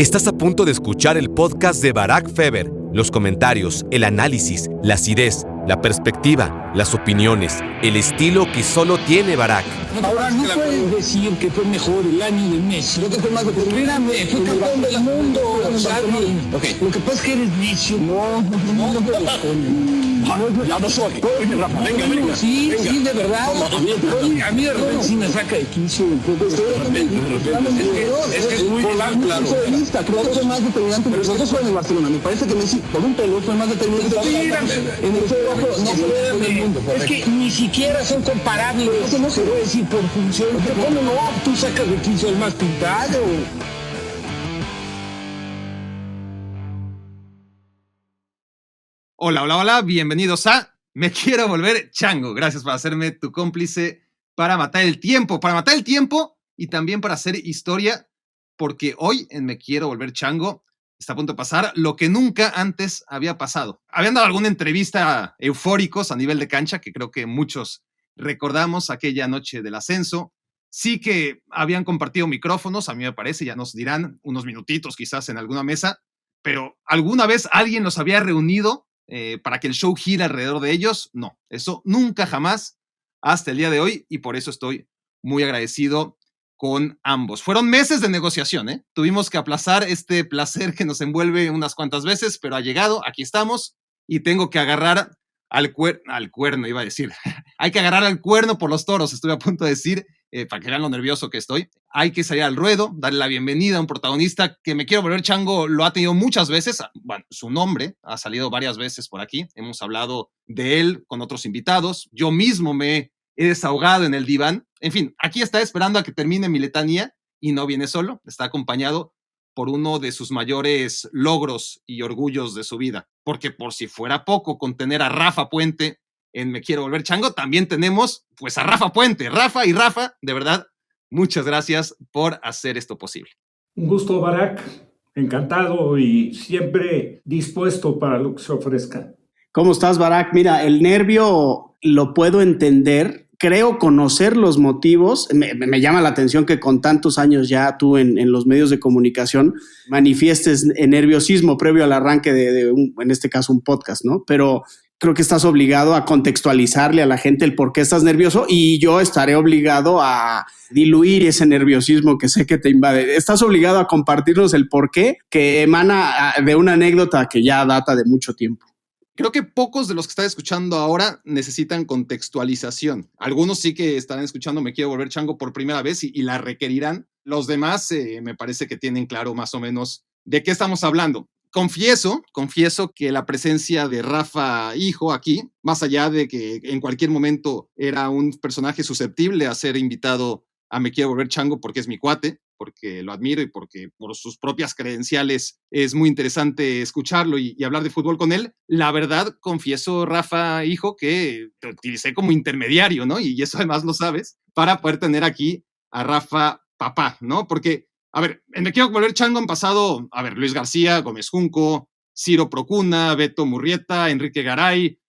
Estás a punto de escuchar el podcast de Barack Feber. Los comentarios, el análisis, la acidez, la perspectiva, las opiniones, el estilo que solo tiene Barack. Ahora no puedes decir que fue mejor el año de Messi. Lo que fue más de espérame, fue campeón del mundo. Okay. Lo que pasa es que eres necio. No. Ya no soy. Venga. Sí, de verdad. A mí de repente sí me saca de quicio un poco. Es que es muy claro. Creo que fue más determinante. Los dos fueron en Barcelona. Me parece que Messi, por un pelo, fue más determinante. En el juego, es que ni siquiera son comparables. Eso no se puede decir por función. ¿Cómo no? Tú sacas de quicio el más pintado. Hola, bienvenidos a Me Quiero Volver Chango. Gracias por hacerme tu cómplice para matar el tiempo y también para hacer historia, porque hoy en Me Quiero Volver Chango está a punto de pasar lo que nunca antes había pasado. Habían dado alguna entrevista eufóricos a nivel de cancha, que creo que muchos recordamos aquella noche del ascenso. Sí que habían compartido micrófonos, a mí me parece, ya nos dirán unos minutitos quizás en alguna mesa, pero ¿alguna vez alguien los había reunido para que el show gire alrededor de ellos? No, eso nunca jamás hasta el día de hoy, y por eso estoy muy agradecido con ambos. Fueron meses de negociación, ¿eh? Tuvimos que aplazar este placer que nos envuelve unas cuantas veces, pero ha llegado, aquí estamos, y tengo que agarrar al cuerno, iba a decir. Hay que agarrar al cuerno por los toros, estuve a punto de decir, para que vean lo nervioso que estoy. Hay que salir al ruedo, darle la bienvenida a un protagonista que Me Quiero Volver Chango lo ha tenido muchas veces. Bueno, su nombre ha salido varias veces por aquí. Hemos hablado de él con otros invitados. Yo mismo me he desahogado en el diván. En fin, aquí está esperando a que termine mi letanía y no viene solo. Está acompañado por uno de sus mayores logros y orgullos de su vida. Porque por si fuera poco con tener a Rafa Puente en Me Quiero Volver Chango, también tenemos pues a Rafa Puente. Rafa, de verdad, muchas gracias por hacer esto posible. Un gusto, Barack. Encantado y siempre dispuesto para lo que se ofrezca. ¿Cómo estás, Barack? Mira, el nervio lo puedo entender. Creo conocer los motivos. Me llama la atención que con tantos años ya tú en los medios de comunicación manifiestes nerviosismo previo al arranque de en este caso, un podcast, ¿no? Pero creo que estás obligado a contextualizarle a la gente el por qué estás nervioso, y yo estaré obligado a diluir ese nerviosismo que sé que te invade. Estás obligado a compartirnos el por qué, que emana de una anécdota que ya data de mucho tiempo. Creo que pocos de los que están escuchando ahora necesitan contextualización. Algunos sí que estarán escuchando Me Quiero Volver Chango por primera vez y la requerirán. Los demás me parece que tienen claro más o menos de qué estamos hablando. Confieso que la presencia de Rafa Hijo aquí, más allá de que en cualquier momento era un personaje susceptible a ser invitado a Me Quiero Volver Chango porque es mi cuate, porque lo admiro y porque por sus propias credenciales es muy interesante escucharlo y hablar de fútbol con él. La verdad, confieso, Rafa Hijo, que te utilicé como intermediario, ¿no? Y eso además lo sabes, para poder tener aquí a Rafa Papá, ¿no? Porque, a ver, en Me Quiero Volver Chango han pasado, Luis García, Gómez Junco, Ciro Procuna, Beto Murrieta, Enrique Garay,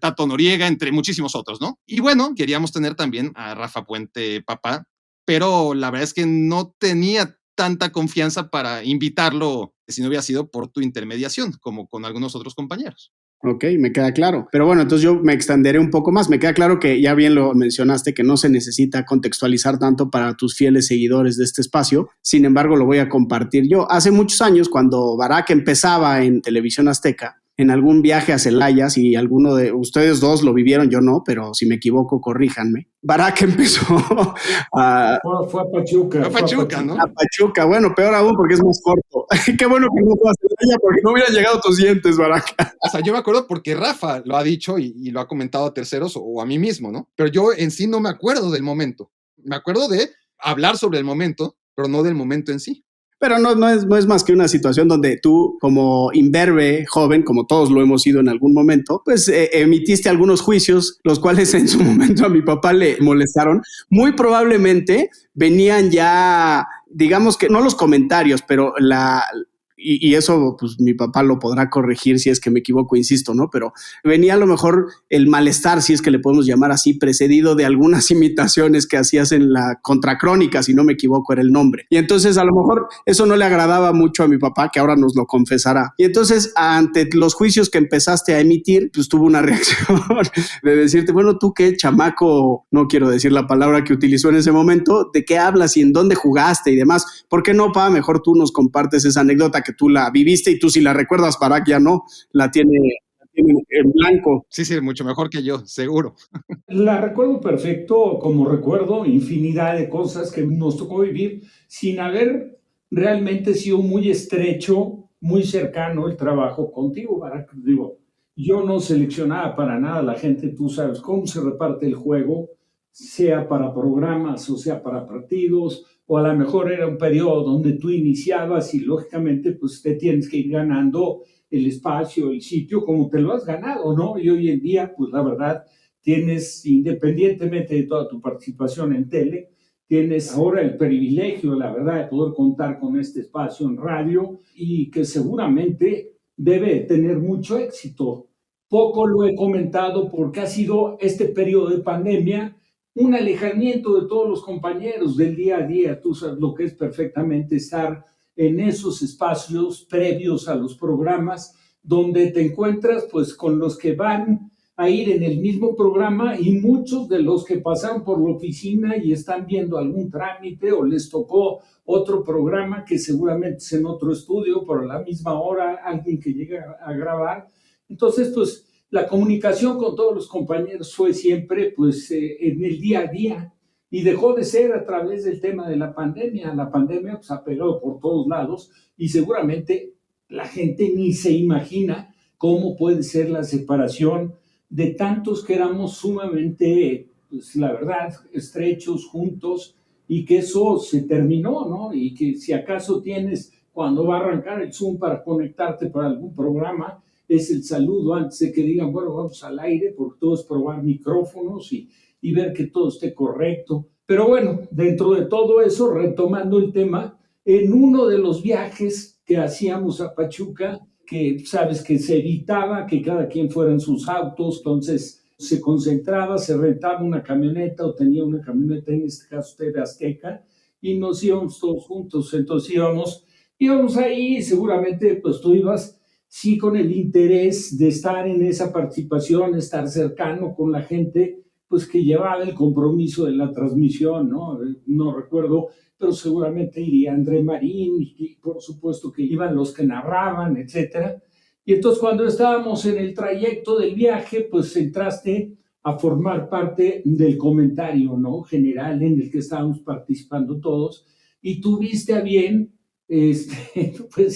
Tato Noriega, entre muchísimos otros, ¿no? Y bueno, queríamos tener también a Rafa Puente Papá, pero la verdad es que no tenía tanta confianza para invitarlo si no hubiera sido por tu intermediación, como con algunos otros compañeros. Ok, me queda claro. Pero bueno, entonces yo me extenderé un poco más. Me queda claro que ya bien lo mencionaste, que no se necesita contextualizar tanto para tus fieles seguidores de este espacio. Sin embargo, lo voy a compartir yo. Hace muchos años, cuando Barack empezaba en Televisión Azteca, en algún viaje a Celaya, si alguno de ustedes dos lo vivieron, yo no, pero si me equivoco, corríjanme. Barack empezó a... Fue a Pachuca. Fue a Pachuca, ¿no? A Pachuca, bueno, peor aún porque es más corto. Qué bueno que no fue a Celaya porque no hubieran llegado tus dientes, Barack. O sea, yo me acuerdo porque Rafa lo ha dicho y lo ha comentado a terceros o a mí mismo, ¿no? Pero yo en sí no me acuerdo del momento. Me acuerdo de hablar sobre el momento, pero no del momento en sí. Pero no es más que una situación donde tú, como imberbe, joven, como todos lo hemos sido en algún momento, pues emitiste algunos juicios, los cuales en su momento a mi papá le molestaron. Muy probablemente venían ya, digamos que no los comentarios, pero y eso pues mi papá lo podrá corregir si es que me equivoco, insisto, ¿no? Pero venía a lo mejor el malestar, si es que le podemos llamar así, precedido de algunas imitaciones que hacías en la Contracrónica, si no me equivoco era el nombre. Y entonces a lo mejor eso no le agradaba mucho a mi papá, que ahora nos lo confesará. Y entonces ante los juicios que empezaste a emitir, pues tuvo una reacción de decirte, bueno, tú qué chamaco, no quiero decir la palabra que utilizó en ese momento, ¿de qué hablas y en dónde jugaste y demás? ¿Por qué no, pa? Mejor tú nos compartes esa anécdota que tú la viviste y tú si la recuerdas, Barak ya no, la tiene en blanco. Sí, mucho mejor que yo, seguro. La recuerdo perfecto, como recuerdo infinidad de cosas que nos tocó vivir sin haber realmente sido muy estrecho, muy cercano el trabajo contigo, Barak. Digo, yo no seleccionaba para nada a la gente, tú sabes cómo se reparte el juego, sea para programas o sea para partidos, o a lo mejor era un periodo donde tú iniciabas y lógicamente pues te tienes que ir ganando el espacio, el sitio, como te lo has ganado, ¿no? Y hoy en día, pues la verdad, tienes, independientemente de toda tu participación en tele, tienes ahora el privilegio, la verdad, de poder contar con este espacio en radio y que seguramente debe tener mucho éxito. Poco lo he comentado porque ha sido este periodo de pandemia un alejamiento de todos los compañeros del día a día. Tú sabes lo que es perfectamente estar en esos espacios previos a los programas donde te encuentras pues con los que van a ir en el mismo programa y muchos de los que pasaron por la oficina y están viendo algún trámite o les tocó otro programa que seguramente es en otro estudio, pero a la misma hora alguien que llega a grabar. Entonces, pues la comunicación con todos los compañeros fue siempre pues en el día a día y dejó de ser a través del tema de la pandemia. La pandemia pues ha pegado por todos lados y seguramente la gente ni se imagina cómo puede ser la separación de tantos que éramos sumamente, pues la verdad, estrechos, juntos, y que eso se terminó, ¿no? Y que si acaso tienes, cuando va a arrancar el Zoom para conectarte para algún programa, es el saludo antes de que digan, bueno, vamos al aire, porque todo es probar micrófonos y ver que todo esté correcto. Pero bueno, dentro de todo eso, retomando el tema, en uno de los viajes que hacíamos a Pachuca, que sabes que se evitaba que cada quien fuera en sus autos, entonces se concentraba, se rentaba una camioneta o tenía una camioneta, en este caso TV Azteca, y nos íbamos todos juntos. Entonces íbamos ahí y seguramente pues tú ibas sí con el interés de estar en esa participación, estar cercano con la gente, pues que llevaba el compromiso de la transmisión, ¿no? No recuerdo, pero seguramente iría André Marín y por supuesto que iban los que narraban, etcétera. Y entonces cuando estábamos en el trayecto del viaje, pues entraste a formar parte del comentario, ¿no? General en el que estábamos participando todos y tuviste a bien, pues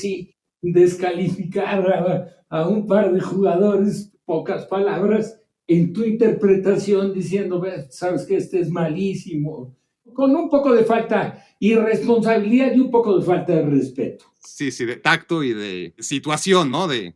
sí, descalificar a un par de jugadores, pocas palabras, en tu interpretación diciendo, sabes que este es malísimo, con un poco de falta y responsabilidad y un poco de falta de respeto. Sí, de tacto y de situación, ¿no? De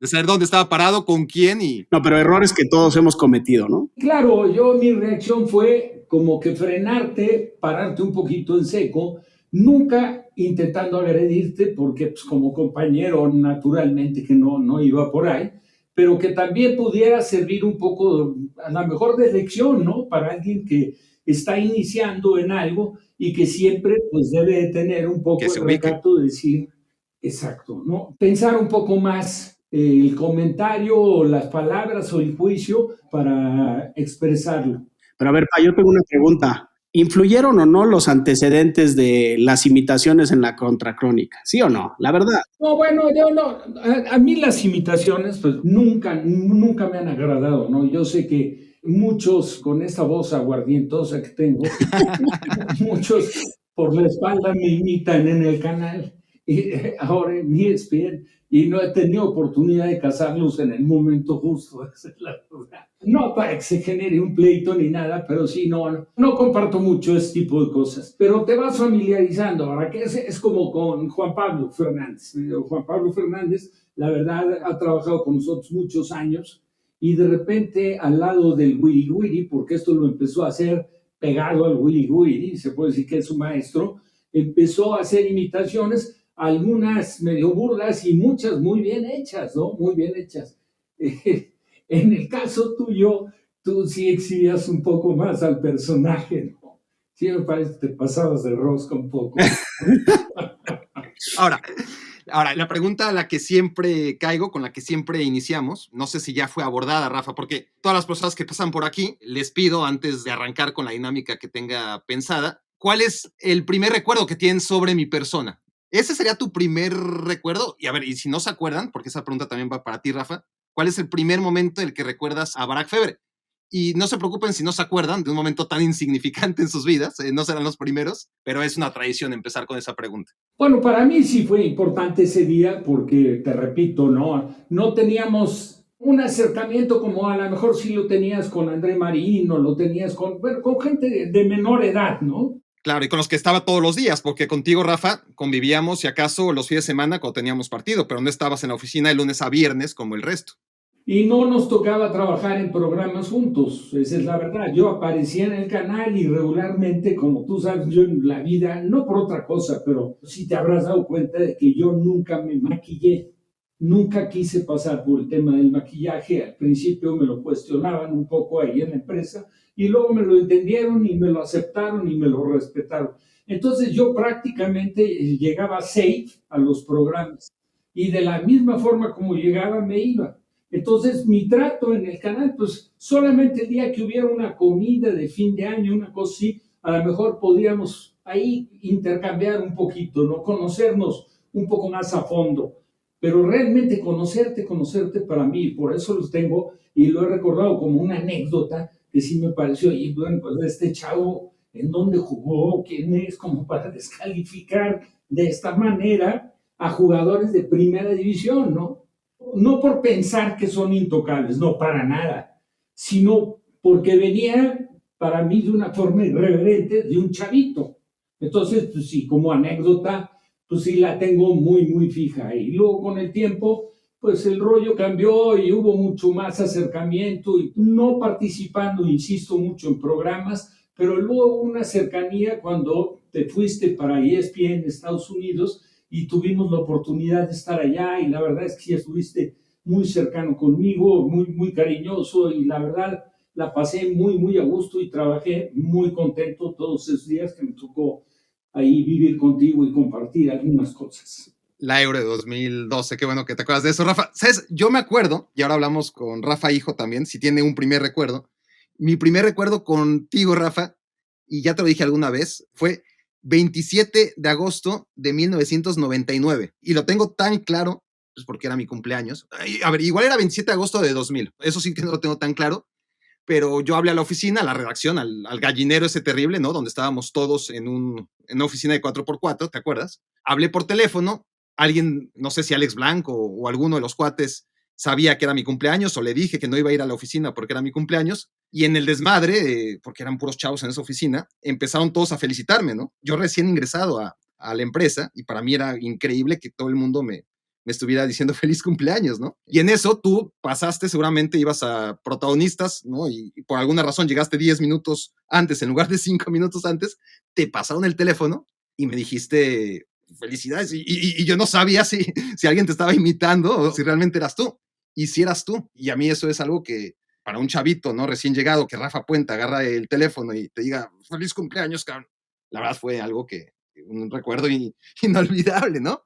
saber dónde estaba parado, con quién y... No, pero errores que todos hemos cometido, ¿no? Claro, mi reacción fue como que frenarte, pararte un poquito en seco, nunca intentando agredirte, porque pues, como compañero naturalmente que no iba por ahí, pero que también pudiera servir un poco, a lo mejor de lección, ¿no? Para alguien que está iniciando en algo y que siempre pues debe tener un poco el recato de decir, exacto, ¿no? Pensar un poco más el comentario o las palabras o el juicio para expresarlo. Pero a ver, Pa, yo tengo una pregunta. ¿Influyeron o no los antecedentes de las imitaciones en la Contracrónica? ¿Sí o no? La verdad. No, bueno, yo no. A mí las imitaciones pues nunca me han agradado, ¿no? Yo sé que muchos con esa voz aguardientosa que tengo, muchos por la espalda me imitan en el canal y ahora en ESPN y no he tenido oportunidad de cazarlos en el momento justo, esa es la verdad. No para que se genere un pleito ni nada, pero sí, no comparto mucho ese tipo de cosas. Pero te vas familiarizando, ahora que es como con Juan Pablo Fernández. Juan Pablo Fernández, la verdad, ha trabajado con nosotros muchos años y de repente al lado del Wiri Wiri, porque esto lo empezó a hacer pegado al Wiri Wiri, se puede decir que es su maestro, empezó a hacer imitaciones algunas medio burlas y muchas muy bien hechas, ¿no? Muy bien hechas. En el caso tuyo, tú sí exhibías un poco más al personaje, ¿no? Sí, me parece que te pasabas de rosca un poco. Ahora, la pregunta a la que siempre caigo, con la que siempre iniciamos, no sé si ya fue abordada, Rafa, porque todas las personas que pasan por aquí, les pido, antes de arrancar con la dinámica que tenga pensada, ¿cuál es el primer recuerdo que tienen sobre mi persona? ¿Ese sería tu primer recuerdo? Y a ver, y si no se acuerdan, porque esa pregunta también va para ti, Rafa, ¿cuál es el primer momento en el que recuerdas a Barak Feber? Y no se preocupen si no se acuerdan de un momento tan insignificante en sus vidas, no serán los primeros, pero es una tradición empezar con esa pregunta. Bueno, para mí sí fue importante ese día porque, te repito, no teníamos un acercamiento como a lo mejor sí lo tenías con André Marín o lo tenías con gente de menor edad, ¿no? Claro, y con los que estaba todos los días, porque contigo, Rafa, convivíamos, si acaso, los fines de semana cuando teníamos partido, pero no estabas en la oficina de lunes a viernes como el resto. Y no nos tocaba trabajar en programas juntos, esa es la verdad. Yo aparecía en el canal y regularmente, como tú sabes, yo en la vida, no por otra cosa, pero sí te habrás dado cuenta de que yo nunca me maquillé. Nunca quise pasar por el tema del maquillaje. Al principio me lo cuestionaban un poco ahí en la empresa y luego me lo entendieron y me lo aceptaron y me lo respetaron. Entonces yo prácticamente llegaba safe a los programas y de la misma forma como llegaba me iba. Entonces, mi trato en el canal, pues solamente el día que hubiera una comida de fin de año, una cosa así, a lo mejor podríamos ahí intercambiar un poquito, ¿no? Conocernos un poco más a fondo. Pero realmente conocerte para mí, por eso los tengo y lo he recordado como una anécdota que sí me pareció, y bueno, pues este chavo, ¿en dónde jugó? ¿Quién es? Como para descalificar de esta manera a jugadores de primera división, ¿no? No por pensar que son intocables, no, para nada, sino porque venía para mí de una forma irreverente de un chavito. Entonces, pues sí, como anécdota, pues sí la tengo muy, muy fija. Y luego con el tiempo, pues el rollo cambió y hubo mucho más acercamiento y no participando, insisto, mucho en programas, pero luego una cercanía cuando te fuiste para ESPN en Estados Unidos y tuvimos la oportunidad de estar allá y la verdad es que sí estuviste muy cercano conmigo, muy, muy cariñoso y la verdad la pasé muy, muy a gusto y trabajé muy contento todos esos días que me tocó ahí vivir contigo y compartir algunas cosas. La Euro de 2012, qué bueno que te acuerdas de eso, Rafa. ¿Sabes? Yo me acuerdo, y ahora hablamos con Rafa Hijo también, si tiene un primer recuerdo. Mi primer recuerdo contigo, Rafa, y ya te lo dije alguna vez, fue 27 de agosto de 1999. Y lo tengo tan claro, pues porque era mi cumpleaños. A ver, igual era 27 de agosto de 2000. Eso sí que no lo tengo tan claro. Pero yo hablé a la oficina, a la redacción, al gallinero ese terrible, ¿no? Donde estábamos todos en una oficina de 4x4, ¿te acuerdas? Hablé por teléfono, alguien, no sé si Alex Blanco o alguno de los cuates sabía que era mi cumpleaños o le dije que no iba a ir a la oficina porque era mi cumpleaños y en el desmadre, porque eran puros chavos en esa oficina, empezaron todos a felicitarme, ¿no? Yo recién ingresado a la empresa y para mí era increíble que todo el mundo me estuviera diciendo feliz cumpleaños, ¿no? Y en eso tú pasaste, seguramente ibas a protagonistas, ¿no? Y por alguna razón llegaste 10 minutos antes, en lugar de 5 minutos antes, te pasaron el teléfono y me dijiste felicidades. Y yo no sabía si alguien te estaba imitando o si realmente eras tú. Y si eras tú. Y a mí eso es algo que, para un chavito, ¿no? Recién llegado, que Rafa Puente agarra el teléfono y te diga feliz cumpleaños, cabrón. La verdad fue algo que, un recuerdo inolvidable, ¿no?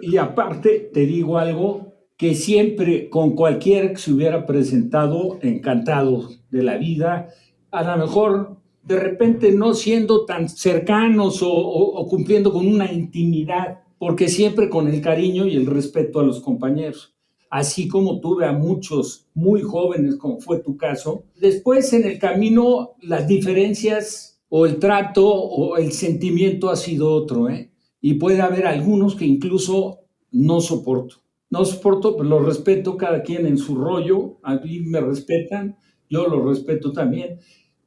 Y aparte, te digo algo que siempre, con cualquiera que se hubiera presentado, encantado de la vida, a lo mejor de repente no siendo tan cercanos o cumpliendo con una intimidad, porque siempre con el cariño y el respeto a los compañeros. Así como tuve a muchos muy jóvenes, como fue tu caso, después en el camino las diferencias o el trato o el sentimiento ha sido otro, ¿eh? Y puede haber algunos que incluso no soporto. No soporto, pero lo respeto, cada quien en su rollo, a mí me respetan, yo lo respeto también.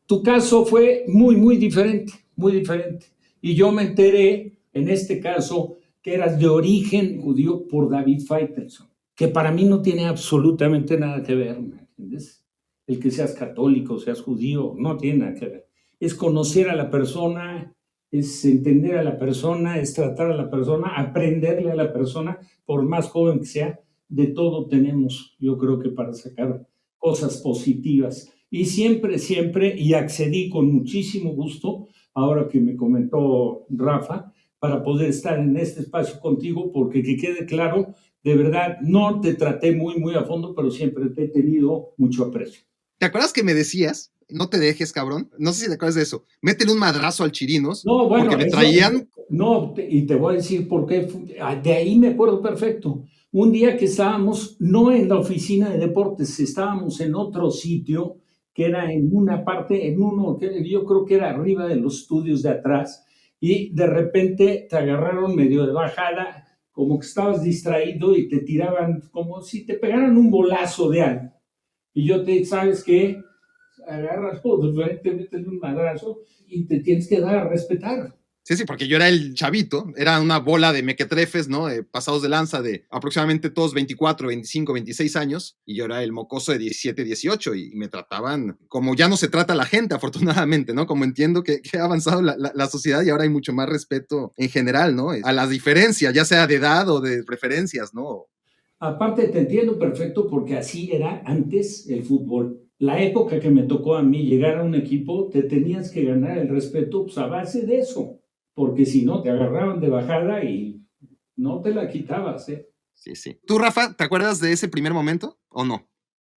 Tu caso fue muy, muy diferente, muy diferente. Y yo me enteré, en este caso, que eras de origen judío por David Faitelson, que para mí no tiene absolutamente nada que ver, ¿me entiendes? El que seas católico, seas judío, no tiene nada que ver. Es conocer a la persona es entender a la persona, es tratar a la persona, aprenderle a la persona, por más joven que sea, de todo tenemos, yo creo que para sacar cosas positivas. Y siempre, y accedí con muchísimo gusto, ahora que me comentó Rafa, para poder estar en este espacio contigo, porque que quede claro, de verdad, no te traté muy a fondo, pero siempre te he tenido mucho aprecio. ¿Te acuerdas que me decías? No te dejes, cabrón. No sé si te acuerdas de eso. Métele un madrazo al Chirinos. No, bueno, porque me traían. No, y te voy a decir por qué. De ahí me acuerdo perfecto. Un día que estábamos, no en la oficina de deportes, estábamos en otro sitio, que era en una parte, en uno, que yo creo que era arriba de los estudios de atrás, y de repente te agarraron medio de bajada, como que estabas distraído y te tiraban como si te pegaran un bolazo de algo. Y yo ¿sabes qué? Agarras todo de frente, metes un madrazo y te tienes que dar a respetar. Sí, porque yo era el chavito, era una bola de mequetrefes, ¿no? Pasados de lanza de aproximadamente todos 24, 25, 26 años, y yo era el mocoso de 17, 18, y me trataban como ya no se trata a la gente, afortunadamente, ¿no? Como entiendo que ha avanzado la sociedad y ahora hay mucho más respeto en general, ¿no? A las diferencias, ya sea de edad o de preferencias, ¿no? Aparte, te entiendo perfecto porque así era antes el fútbol. La época que me tocó a mí llegar a un equipo, te tenías que ganar el respeto pues, a base de eso, porque si no, te agarraban de bajada y no te la quitabas, ¿eh? Sí. ¿Tú, Rafa, te acuerdas de ese primer momento o no?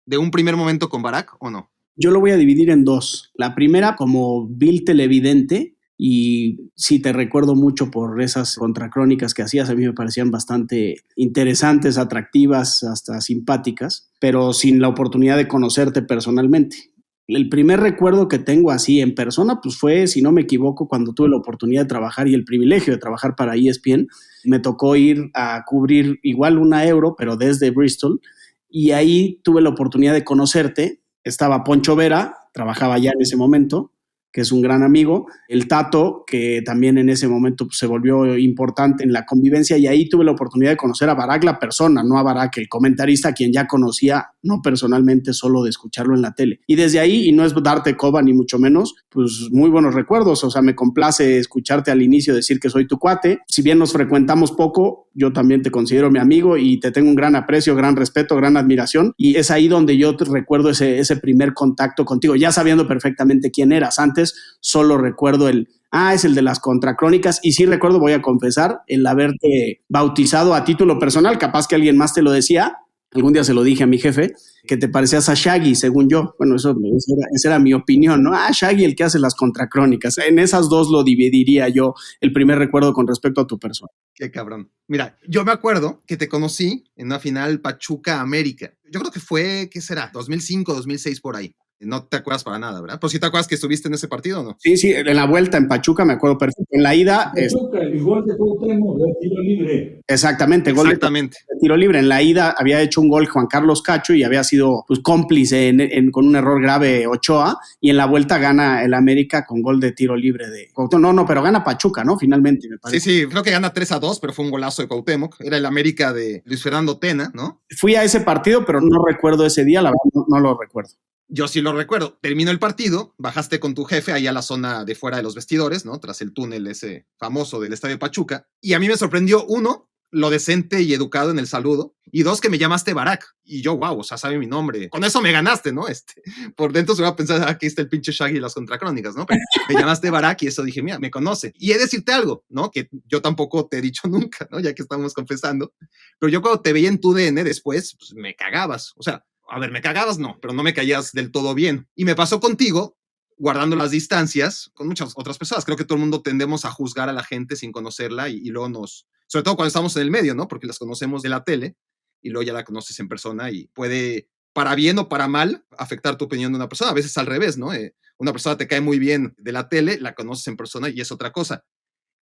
¿De un primer momento con Barack o no? Yo lo voy a dividir en dos. La primera, como vil televidente, y sí te recuerdo mucho por esas contracrónicas que hacías, a mí me parecían bastante interesantes, atractivas, hasta simpáticas, pero sin la oportunidad de conocerte personalmente. El primer recuerdo que tengo así en persona, pues fue, si no me equivoco, cuando tuve la oportunidad de trabajar y el privilegio de trabajar para ESPN. Me tocó ir a cubrir igual una Euro, pero desde Bristol, y ahí tuve la oportunidad de conocerte. Estaba Poncho Vera, trabajaba ya en ese momento, que es un gran amigo, el Tato, que también en ese momento pues, se volvió importante en la convivencia, y ahí tuve la oportunidad de conocer a Barack la persona, no a Barack el comentarista, a quien ya conocía, no personalmente, solo de escucharlo en la tele. Y desde ahí, y no es darte coba ni mucho menos, pues muy buenos recuerdos, o sea, me complace escucharte al inicio decir que soy tu cuate. Si bien nos frecuentamos poco, yo también te considero mi amigo y te tengo un gran aprecio, gran respeto, gran admiración, y es ahí donde yo te recuerdo ese primer contacto contigo, ya sabiendo perfectamente quién eras. Antes solo recuerdo es el de las contracrónicas, y sí recuerdo, voy a confesar, el haberte bautizado a título personal, capaz que alguien más te lo decía, algún día se lo dije a mi jefe, que te parecías a Shaggy, según yo. Bueno, esa era mi opinión, ¿no? Shaggy, el que hace las contracrónicas. En esas dos lo dividiría yo, el primer recuerdo con respecto a tu persona. Qué cabrón. Mira, yo me acuerdo que te conocí en una final Pachuca-América. Yo creo que fue, ¿qué será? 2005, 2006 por ahí. No te acuerdas para nada, ¿verdad? Pero sí te acuerdas que estuviste en ese partido, ¿o no? Sí, en la vuelta en Pachuca me acuerdo perfecto. En la ida... Pachuca, el gol de Cuauhtémoc de tiro libre. Exactamente, gol de tiro libre. En la ida había hecho un gol Juan Carlos Cacho y había sido pues, cómplice con un error grave Ochoa, y en la vuelta gana el América con gol de tiro libre de Cuauhtémoc. No, pero gana Pachuca, ¿no? Finalmente, me parece. Sí, creo que gana 3-2, pero fue un golazo de Cuauhtémoc. Era el América de Luis Fernando Tena, ¿no? Fui a ese partido, pero no recuerdo ese día, la verdad no lo recuerdo. Yo sí lo recuerdo. Terminó el partido, bajaste con tu jefe ahí a la zona de fuera de los vestidores, ¿no? Tras el túnel ese famoso del Estadio Pachuca. Y a mí me sorprendió, uno, lo decente y educado en el saludo, y dos, que me llamaste Barack. Y yo, wow, o sea, sabe mi nombre. Con eso me ganaste, ¿no? Por dentro se va a pensar, aquí está el pinche Shaggy y las contracrónicas, ¿no? Pero me llamaste Barack y eso dije, mira, me conoce. Y he de decirte algo, ¿no? Que yo tampoco te he dicho nunca, ¿no? Ya que estamos confesando. Pero yo cuando te veía en tu DN después, pues me cagabas. O sea, a ver, me cagabas, no, pero no me caías del todo bien. Y me pasó contigo, guardando las distancias, con muchas otras personas. Creo que todo el mundo tendemos a juzgar a la gente sin conocerla y luego sobre todo cuando estamos en el medio, ¿no? Porque las conocemos de la tele y luego ya la conoces en persona y puede, para bien o para mal, afectar tu opinión de una persona. A veces al revés, ¿no? Una persona te cae muy bien de la tele, la conoces en persona y es otra cosa.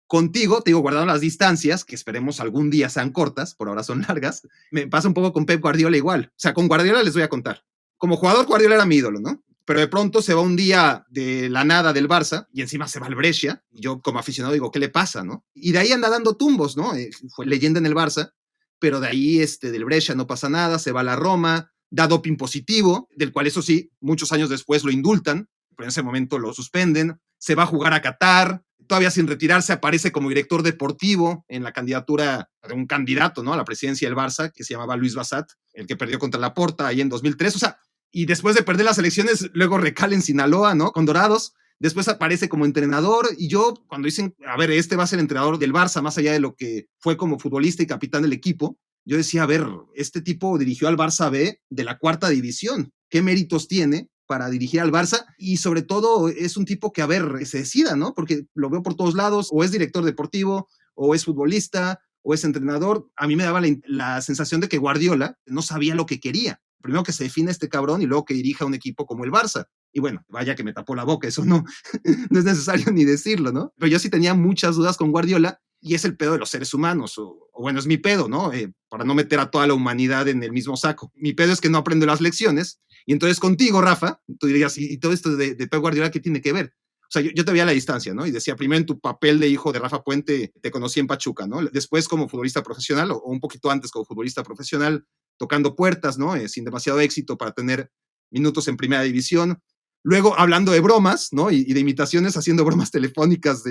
Contigo, te digo, guardando las distancias, que esperemos algún día sean cortas, por ahora son largas, me pasa un poco con Pep Guardiola igual. O sea, con Guardiola les voy a contar. Como jugador, Guardiola era mi ídolo, ¿no? Pero de pronto se va un día de la nada del Barça y encima se va al Brescia. Y yo como aficionado digo, ¿qué le pasa, no? Y de ahí anda dando tumbos, ¿no? Fue leyenda en el Barça, pero de ahí del Brescia no pasa nada, se va a la Roma, da doping positivo, del cual eso sí, muchos años después lo indultan, pero en ese momento lo suspenden, se va a jugar a Qatar, Todavía sin retirarse, aparece como director deportivo en la candidatura de un candidato, ¿no?, a la presidencia del Barça, que se llamaba Luis Bassat, el que perdió contra Laporta ahí en 2003. O sea, y después de perder las elecciones, luego recala en Sinaloa, ¿no?, con Dorados. Después aparece como entrenador, y yo, cuando dicen, a ver, este va a ser entrenador del Barça, más allá de lo que fue como futbolista y capitán del equipo, yo decía, a ver, este tipo dirigió al Barça B de la 4ª división. ¿Qué méritos tiene para dirigir al Barça? Y sobre todo es un tipo que, a ver, se decida, ¿no? Porque lo veo por todos lados, o es director deportivo, o es futbolista, o es entrenador. A mí me daba la sensación de que Guardiola no sabía lo que quería. Primero que se define este cabrón y luego que dirija un equipo como el Barça. Y bueno, vaya que me tapó la boca, eso no es necesario ni decirlo, ¿no? Pero yo sí tenía muchas dudas con Guardiola, y es el pedo de los seres humanos, o bueno, es mi pedo, ¿no? Para no meter a toda la humanidad en el mismo saco. Mi pedo es que no aprendo las lecciones, y entonces contigo, Rafa, tú dirías, ¿y todo esto de Pep Guardiola qué tiene que ver? O sea, yo te veía a la distancia, ¿no? Y decía, primero en tu papel de hijo de Rafa Puente, te conocí en Pachuca, ¿no? Después como futbolista profesional, o un poquito antes como futbolista profesional, tocando puertas, ¿no? Sin demasiado éxito para tener minutos en primera división. Luego, hablando de bromas, ¿no? Y de imitaciones, haciendo bromas telefónicas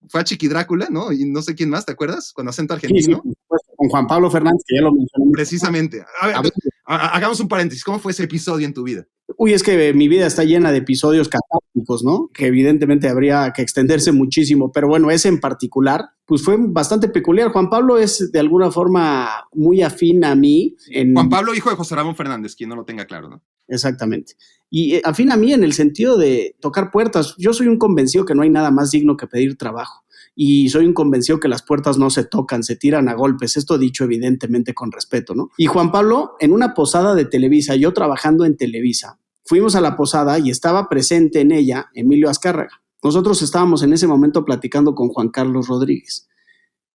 fue a Chiqui Drácula, ¿no? Y no sé quién más, ¿te acuerdas? Con acento argentino. Sí, con Juan Pablo Fernández, que ya lo mencioné. Precisamente. A ver, hagamos un paréntesis. ¿Cómo fue ese episodio en tu vida? Uy, es que mi vida está llena de episodios catárticos, ¿no? Que evidentemente habría que extenderse muchísimo, pero bueno, ese en particular, pues fue bastante peculiar. Juan Pablo es de alguna forma muy afín a mí. Juan Pablo, hijo de José Ramón Fernández, quien no lo tenga claro, ¿no? Exactamente. Y afín a mí en el sentido de tocar puertas. Yo soy un convencido que no hay nada más digno que pedir trabajo. Y soy un convencido que las puertas no se tocan, se tiran a golpes. Esto dicho evidentemente con respeto, ¿no? Y Juan Pablo, en una posada de Televisa, yo trabajando en Televisa, fuimos a la posada y estaba presente en ella Emilio Azcárraga. Nosotros estábamos en ese momento platicando con Juan Carlos Rodríguez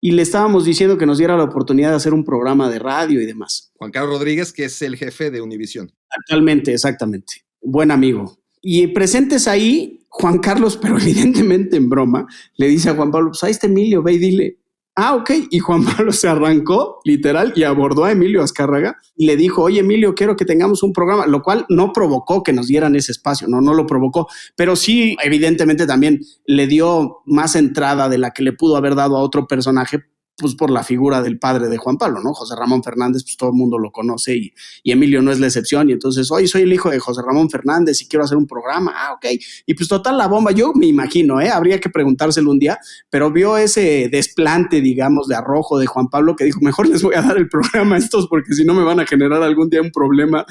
y le estábamos diciendo que nos diera la oportunidad de hacer un programa de radio y demás. Juan Carlos Rodríguez, que es el jefe de Univisión. Actualmente, exactamente. Buen amigo. Y presentes ahí, Juan Carlos, pero evidentemente en broma, le dice a Juan Pablo, pues ahí está Emilio, ve y dile. Ah, ok. Y Juan Pablo se arrancó, literal, y abordó a Emilio Azcárraga y le dijo, oye, Emilio, quiero que tengamos un programa, lo cual no provocó que nos dieran ese espacio, no lo provocó, pero sí, evidentemente también le dio más entrada de la que le pudo haber dado a otro personaje, pues por la figura del padre de Juan Pablo, ¿no? José Ramón Fernández, pues todo el mundo lo conoce y Emilio no es la excepción. Y entonces, oye, soy el hijo de José Ramón Fernández y quiero hacer un programa. Ah, ok. Y pues total la bomba, yo me imagino, habría que preguntárselo un día, pero vio ese desplante, digamos, de arrojo de Juan Pablo que dijo, mejor les voy a dar el programa a estos porque si no me van a generar algún día un problema.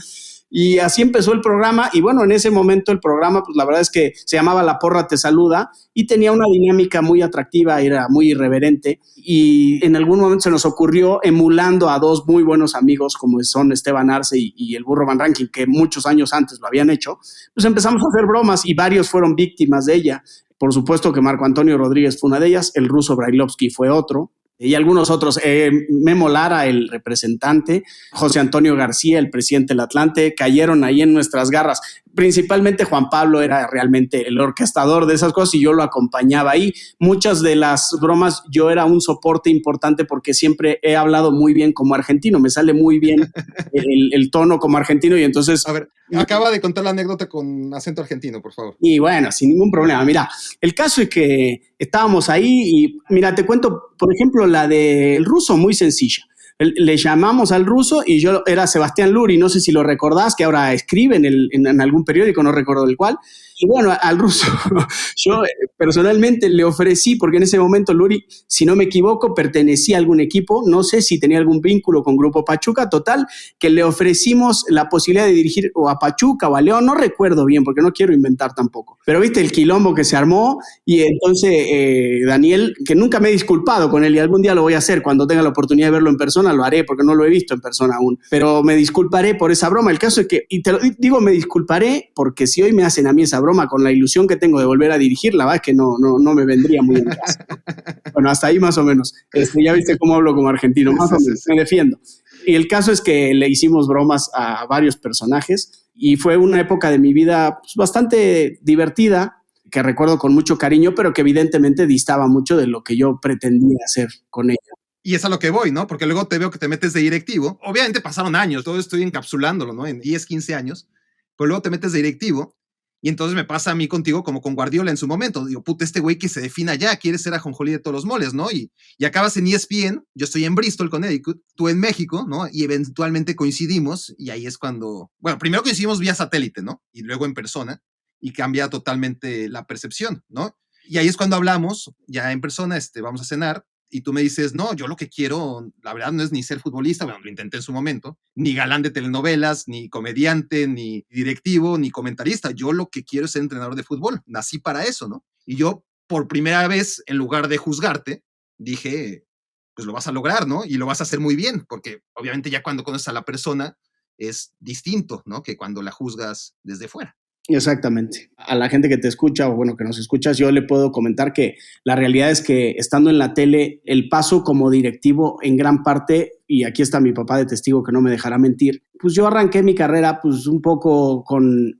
Y así empezó el programa y bueno, en ese momento el programa, pues la verdad es que se llamaba La Porra Te Saluda y tenía una dinámica muy atractiva, era muy irreverente y en algún momento se nos ocurrió, emulando a dos muy buenos amigos como son Esteban Arce y el Burro Van Rankin, que muchos años antes lo habían hecho, pues empezamos a hacer bromas y varios fueron víctimas de ella. Por supuesto que Marco Antonio Rodríguez fue una de ellas, el ruso Brailovsky fue otro, y algunos otros, Memo Lara, el representante, José Antonio García, el presidente del Atlante, cayeron ahí en nuestras garras. Principalmente Juan Pablo era realmente el orquestador de esas cosas y yo lo acompañaba ahí. Muchas de las bromas yo era un soporte importante porque siempre he hablado muy bien como argentino, me sale muy bien el tono como argentino y entonces... A ver, acaba de contar la anécdota con acento argentino, por favor. Y bueno, sin ningún problema. Mira, el caso es que estábamos ahí y mira, te cuento, por ejemplo, la del ruso, muy sencilla. Le llamamos al ruso y yo era Sebastián Luri, no sé si lo recordás, que ahora escribe en algún periódico, no recuerdo el cual. Y bueno, al ruso yo personalmente le ofrecí, porque en ese momento Luri, si no me equivoco, pertenecía a algún equipo, no sé si tenía algún vínculo con Grupo Pachuca, total, que le ofrecimos la posibilidad de dirigir o a Pachuca o a León, no recuerdo bien, porque no quiero inventar tampoco. Pero viste el quilombo que se armó y entonces Daniel, que nunca me he disculpado con él y algún día lo voy a hacer, cuando tenga la oportunidad de verlo en persona, lo haré, porque no lo he visto en persona aún, pero me disculparé por esa broma. El caso es que, y te lo digo, me disculparé porque si hoy me hacen a mí esa broma con la ilusión que tengo de volver a dirigir, la verdad es que no me vendría muy en casa. Bueno, hasta ahí más o menos. Ya viste cómo hablo como argentino, más o menos, me defiendo. Y el caso es que le hicimos bromas a varios personajes y fue una época de mi vida pues, bastante divertida, que recuerdo con mucho cariño, pero que evidentemente distaba mucho de lo que yo pretendía hacer con ella. Y es a lo que voy, ¿no? Porque luego te veo que te metes de directivo. Obviamente pasaron años, todo estoy encapsulándolo, ¿no? En 10, 15 años. Pero luego te metes de directivo Y entonces me pasa a mí contigo como con Guardiola en su momento. Digo, puta, este güey que se defina ya, quiere ser ajonjolí de todos los moles, ¿no? Y acabas en ESPN, yo estoy en Bristol, Connecticut, tú en México, ¿no? Y eventualmente coincidimos y ahí es cuando, bueno, primero coincidimos vía satélite, ¿no? Y luego en persona y cambia totalmente la percepción, ¿no? Y ahí es cuando hablamos, ya en persona, vamos a cenar y tú me dices, no, yo lo que quiero, la verdad, no es ni ser futbolista, bueno, lo intenté en su momento, ni galán de telenovelas, ni comediante, ni directivo, ni comentarista. Yo lo que quiero es ser entrenador de fútbol. Nací para eso, ¿no? Y yo, por primera vez, en lugar de juzgarte, dije, pues lo vas a lograr, ¿no? Y lo vas a hacer muy bien, porque obviamente ya cuando conoces a la persona es distinto, ¿no? Que cuando la juzgas desde fuera. Exactamente. A la gente que te escucha o bueno, que nos escuchas, yo le puedo comentar que la realidad es que estando en la tele, el paso como directivo en gran parte, y aquí está mi papá de testigo que no me dejará mentir, pues yo arranqué mi carrera pues un poco con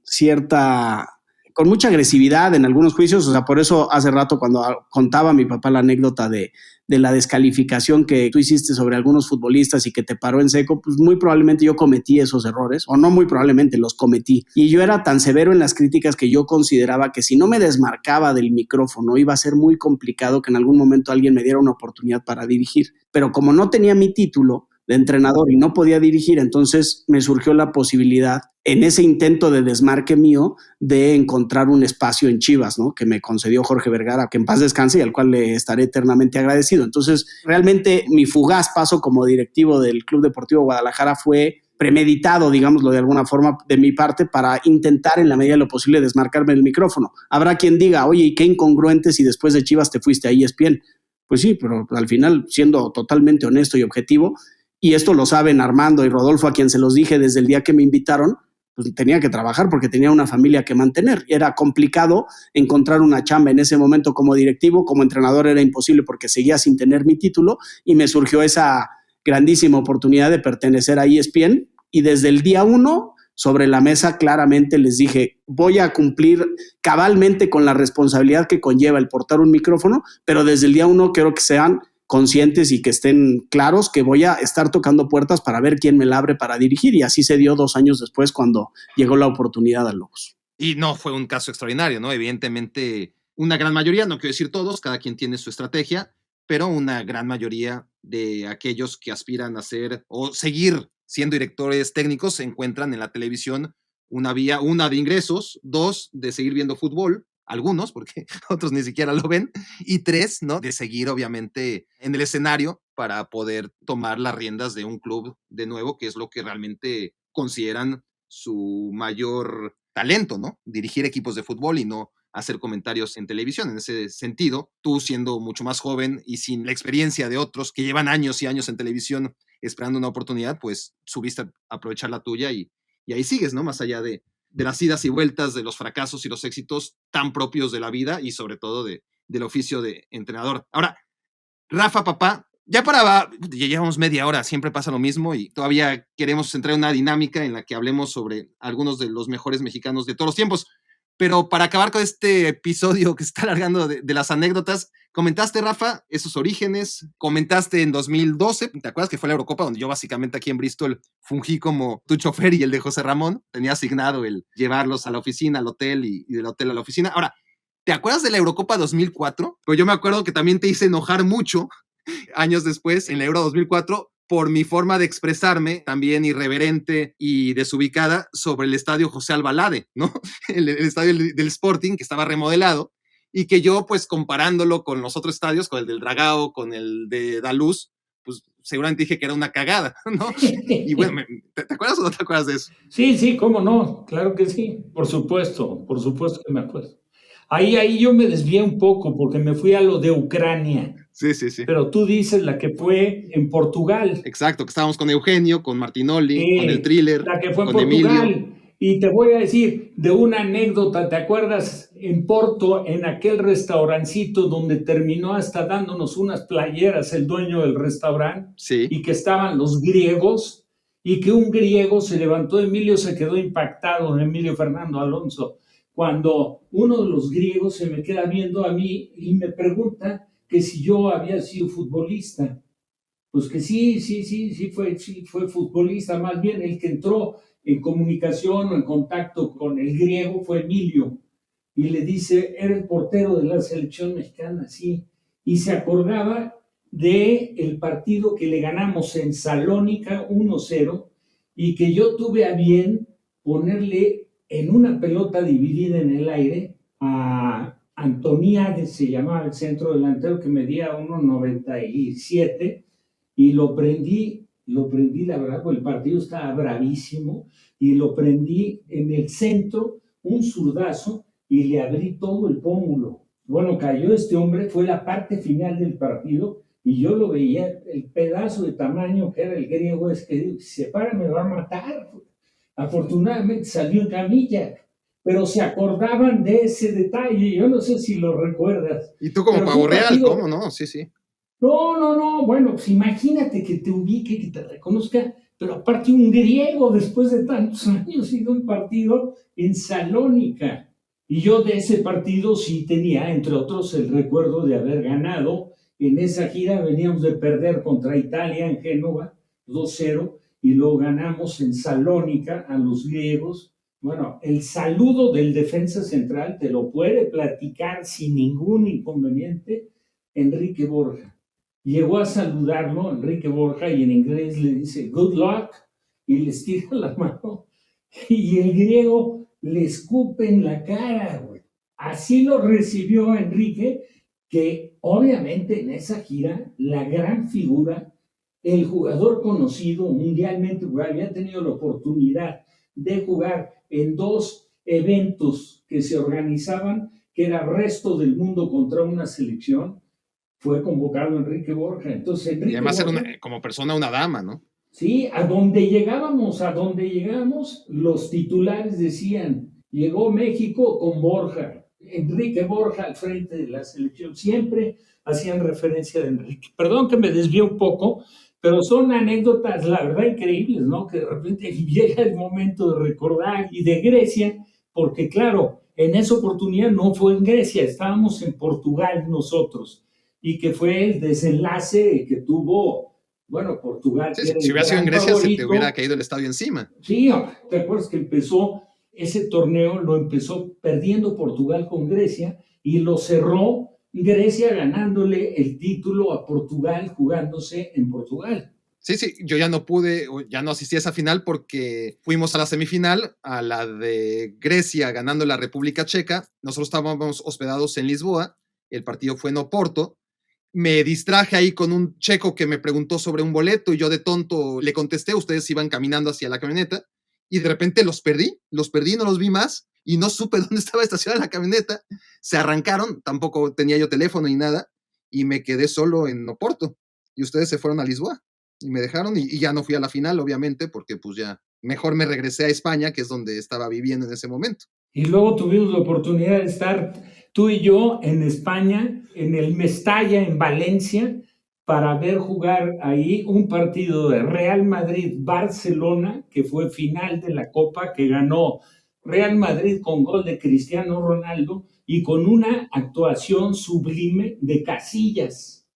mucha agresividad en algunos juicios, o sea, por eso hace rato cuando contaba mi papá la anécdota de la descalificación que tú hiciste sobre algunos futbolistas y que te paró en seco, pues muy probablemente yo cometí esos errores, o no muy probablemente, los cometí. Y yo era tan severo en las críticas que yo consideraba que si no me desmarcaba del micrófono iba a ser muy complicado que en algún momento alguien me diera una oportunidad para dirigir. Pero como no tenía mi título de entrenador y no podía dirigir, entonces me surgió la posibilidad en ese intento de desmarque mío de encontrar un espacio en Chivas, ¿no? Que me concedió Jorge Vergara, que en paz descanse y al cual le estaré eternamente agradecido. Entonces, realmente mi fugaz paso como directivo del Club Deportivo Guadalajara fue premeditado, digámoslo de alguna forma, de mi parte para intentar en la medida de lo posible desmarcarme del micrófono. Habrá quien diga, oye, ¿y qué incongruente si después de Chivas te fuiste a ESPN? Pues sí, pero al final, siendo totalmente honesto y objetivo, y esto lo saben Armando y Rodolfo, a quien se los dije desde el día que me invitaron, pues tenía que trabajar porque tenía una familia que mantener. Era complicado encontrar una chamba en ese momento como directivo, como entrenador era imposible porque seguía sin tener mi título y me surgió esa grandísima oportunidad de pertenecer a ESPN y desde el día 1 sobre la mesa claramente les dije, voy a cumplir cabalmente con la responsabilidad que conlleva el portar un micrófono, pero desde el día 1 quiero que sean conscientes y que estén claros que voy a estar tocando puertas para ver quién me la abre para dirigir y así se dio 2 años después cuando llegó la oportunidad a Lobos. Y no fue un caso extraordinario, ¿no? Evidentemente, una gran mayoría, no quiero decir todos, cada quien tiene su estrategia, pero una gran mayoría de aquellos que aspiran a ser o seguir siendo directores técnicos se encuentran en la televisión una vía, una de ingresos, 2 de seguir viendo fútbol, algunos, porque otros ni siquiera lo ven, y 3, ¿no? De seguir, obviamente, en el escenario para poder tomar las riendas de un club de nuevo, que es lo que realmente consideran su mayor talento, ¿no? Dirigir equipos de fútbol y no hacer comentarios en televisión. En ese sentido, tú siendo mucho más joven y sin la experiencia de otros que llevan años y años en televisión esperando una oportunidad, pues subiste a aprovechar la tuya y ahí sigues, ¿no? Más allá de las idas y vueltas, de los fracasos y los éxitos tan propios de la vida y sobre todo del oficio de entrenador. Ahora, Rafa, papá, ya llevamos media hora, siempre pasa lo mismo y todavía queremos entrar en una dinámica en la que hablemos sobre algunos de los mejores mexicanos de todos los tiempos. Pero para acabar con este episodio que se está alargando de las anécdotas, comentaste, Rafa, esos orígenes, comentaste en 2012, ¿te acuerdas que fue la Eurocopa donde yo básicamente aquí en Bristol fungí como tu chofer y el de José Ramón? Tenía asignado el llevarlos a la oficina, al hotel y del hotel a la oficina. Ahora, ¿te acuerdas de la Eurocopa 2004? Pues yo me acuerdo que también te hice enojar mucho años después en la Euro 2004 por mi forma de expresarme también irreverente y desubicada sobre el estadio José Albalade, ¿no? El estadio del Sporting que estaba remodelado y que yo pues comparándolo con los otros estadios, con el del Dragao, con el de Daluz, pues seguramente dije que era una cagada, ¿no? Y bueno, ¿te acuerdas o no te acuerdas de eso? Sí, cómo no, claro que sí, por supuesto que me acuerdo. Ahí yo me desvié un poco porque me fui a lo de Ucrania. Sí. Pero tú dices la que fue en Portugal. Exacto, que estábamos con Eugenio, con Martinoli, con el Thriller, la que fue en con Portugal. Emilio. Y te voy a decir de una anécdota, ¿te acuerdas en Porto, en aquel restaurancito donde terminó hasta dándonos unas playeras el dueño del restaurante? Sí. Y que estaban los griegos y que un griego se levantó, Emilio se quedó impactado, Emilio Fernando Alonso, cuando uno de los griegos se me queda viendo a mí y me pregunta que si yo había sido futbolista. Pues que sí fue futbolista, más bien el que entró en comunicación o en contacto con el griego fue Emilio, y le dice, era el portero de la selección mexicana, sí, y se acordaba de el partido que le ganamos en Salónica 1-0 y que yo tuve a bien ponerle en una pelota dividida en el aire a Antoniades, se llamaba el centro delantero, que medía 1,97, y lo prendí, la verdad, porque el partido estaba bravísimo, y lo prendí en el centro, un zurdazo, y le abrí todo el pómulo. Bueno, cayó este hombre, fue la parte final del partido, y yo lo veía, el pedazo de tamaño que era el griego, es que se para, me va a matar. Afortunadamente salió en camilla, pero se acordaban de ese detalle, yo no sé si lo recuerdas. Y tú como pavo real, ¿cómo no? Sí. No, bueno, pues imagínate que te ubique, que te reconozca, pero aparte un griego después de tantos años, y de un partido en Salónica. Y yo de ese partido sí tenía, entre otros, el recuerdo de haber ganado. En esa gira veníamos de perder contra Italia en Génova, 2-0, y lo ganamos en Salónica a los griegos. Bueno, el saludo del defensa central te lo puede platicar sin ningún inconveniente Enrique Borja. Llegó a saludarlo Enrique Borja y en inglés le dice good luck y le estira la mano y el griego le escupe en la cara, güey. Así lo recibió Enrique, que obviamente en esa gira la gran figura, el jugador conocido mundialmente, había tenido la oportunidad de jugar en 2 eventos que se organizaban, que era resto del mundo contra una selección. Fue convocado Enrique Borja. Entonces, Enrique y además Borja, era como persona una dama, ¿no? Sí, a donde llegamos, los titulares decían, llegó México con Borja, Enrique Borja al frente de la selección. Siempre hacían referencia de Enrique. Perdón que me desvíe un poco, pero son anécdotas, la verdad, increíbles, ¿no? Que de repente llega el momento de recordar, y de Grecia, porque claro, en esa oportunidad no fue en Grecia, estábamos en Portugal nosotros, y que fue el desenlace que tuvo, bueno, Portugal. Sí, si hubiera sido en Grecia, favorito, se te hubiera caído el estadio encima. Sí, ¿te acuerdas que empezó ese torneo? Lo empezó perdiendo Portugal con Grecia y lo cerró Grecia ganándole el título a Portugal, jugándose en Portugal. Sí, yo ya no asistí a esa final porque fuimos a la semifinal, a la de Grecia ganando la República Checa. Nosotros estábamos hospedados en Lisboa, el partido fue en Oporto. Me distraje ahí con un checo que me preguntó sobre un boleto y yo de tonto le contesté, ustedes iban caminando hacia la camioneta y de repente los perdí, no los vi más y no supe dónde estaba estacionada la camioneta. Se arrancaron, tampoco tenía yo teléfono ni nada y me quedé solo en Oporto y ustedes se fueron a Lisboa y me dejaron y ya no fui a la final, obviamente, porque pues ya mejor me regresé a España, que es donde estaba viviendo en ese momento. Y luego tuvimos la oportunidad de estar tú y yo en España, en el Mestalla, en Valencia, para ver jugar ahí un partido de Real Madrid-Barcelona, que fue final de la Copa, que ganó Real Madrid con gol de Cristiano Ronaldo y con una actuación sublime de Casillas,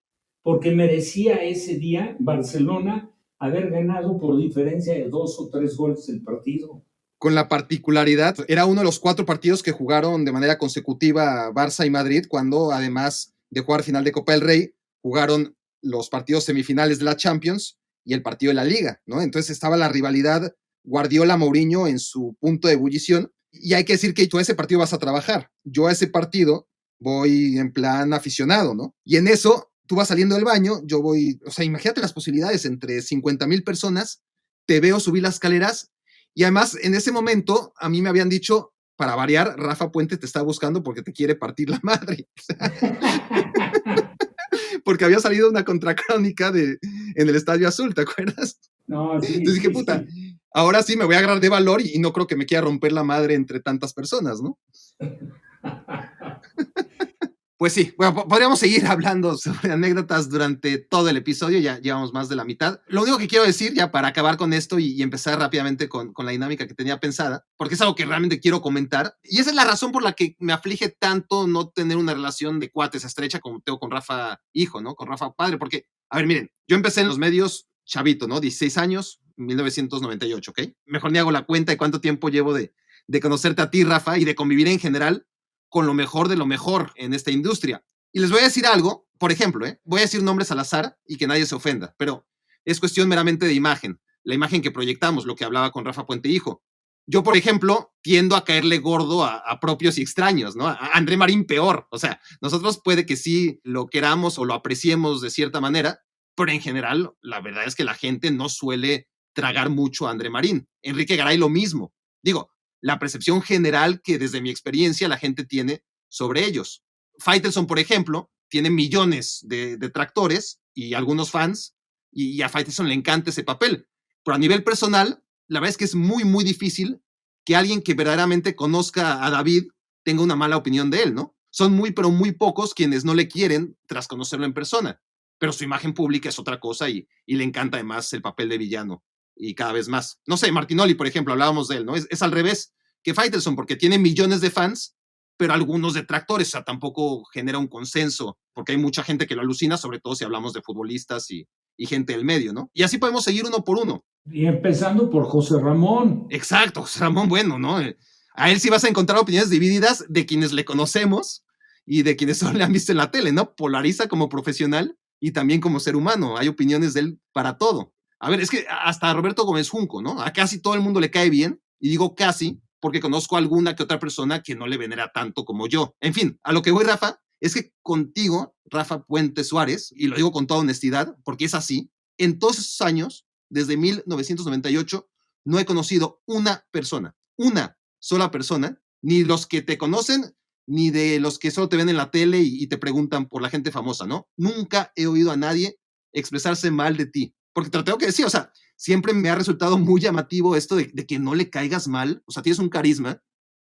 porque merecía ese día Barcelona haber ganado por diferencia de 2 o 3 goles el partido. Con la particularidad, era uno de los 4 partidos que jugaron de manera consecutiva Barça y Madrid, cuando además de jugar final de Copa del Rey, jugaron los partidos semifinales de la Champions y el partido de la Liga, ¿no? Entonces estaba la rivalidad Guardiola-Mourinho en su punto de ebullición, y hay que decir que tú a ese partido vas a trabajar. Yo a ese partido voy en plan aficionado, ¿no? Y en eso, tú vas saliendo del baño, yo voy, o sea, imagínate las posibilidades, entre 50,000 personas, te veo subir las escaleras. Y además, en ese momento, a mí me habían dicho, para variar, Rafa Puente te está buscando porque te quiere partir la madre. Porque había salido una contracrónica en el Estadio Azul, ¿te acuerdas? No, sí. Entonces dije, puta, ahora sí me voy a agarrar de valor y no creo que me quiera romper la madre entre tantas personas, ¿no? Pues sí, bueno, podríamos seguir hablando sobre anécdotas durante todo el episodio, ya llevamos más de la mitad. Lo único que quiero decir, ya para acabar con esto y empezar rápidamente con la dinámica que tenía pensada, porque es algo que realmente quiero comentar, y esa es la razón por la que me aflige tanto no tener una relación de cuates estrecha como tengo con Rafa hijo, ¿no? Con Rafa padre, porque A ver, miren, yo empecé en los medios chavito, ¿no? 16 años, 1998, ¿ok? Mejor ni hago la cuenta de cuánto tiempo llevo de conocerte a ti, Rafa, y de convivir en general con lo mejor de lo mejor en esta industria. Y les voy a decir algo, por ejemplo, voy a decir nombres al azar y que nadie se ofenda, pero es cuestión meramente de imagen, la imagen que proyectamos, lo que hablaba con Rafa Puente Hijo. Yo, por ejemplo, tiendo a caerle gordo a propios y extraños, ¿no? A André Marín peor. O sea, nosotros puede que sí lo queramos o lo apreciemos de cierta manera, pero en general, la verdad es que la gente no suele tragar mucho a André Marín. Enrique Garay lo mismo. Digo, la percepción general que desde mi experiencia la gente tiene sobre ellos. Faitelson, por ejemplo, tiene millones de detractores y algunos fans, y a Faitelson le encanta ese papel. Pero a nivel personal, la verdad es que es muy, muy difícil que alguien que verdaderamente conozca a David tenga una mala opinión de él, ¿no? Son muy, pero muy pocos quienes no le quieren tras conocerlo en persona. Pero su imagen pública es otra cosa y le encanta además el papel de villano. Y cada vez más. No sé, Martinoli, por ejemplo, hablábamos de él, ¿no? Es al revés que Faitelson, porque tiene millones de fans, pero algunos detractores, o sea, tampoco genera un consenso, porque hay mucha gente que lo alucina, sobre todo si hablamos de futbolistas y gente del medio, ¿no? Y así podemos seguir uno por uno. Y empezando por José Ramón. Exacto, José Ramón, bueno, ¿no? A él sí vas a encontrar opiniones divididas de quienes le conocemos y de quienes solo le han visto en la tele, ¿no? Polariza como profesional y también como ser humano. Hay opiniones de él para todo. A ver, es que hasta Roberto Gómez Junco, ¿no? A casi todo el mundo le cae bien, y digo casi porque conozco a alguna que otra persona que no le venera tanto como yo. En fin, a lo que voy, Rafa, es que contigo, Rafa Puente Suárez, y lo digo con toda honestidad, porque es así, en todos esos años, desde 1998, no he conocido una sola persona, ni los que te conocen, ni de los que solo te ven en la tele y te preguntan por la gente famosa, ¿no? Nunca he oído a nadie expresarse mal de ti. Porque te lo tengo que decir, o sea, siempre me ha resultado muy llamativo esto de que no le caigas mal, o sea, tienes un carisma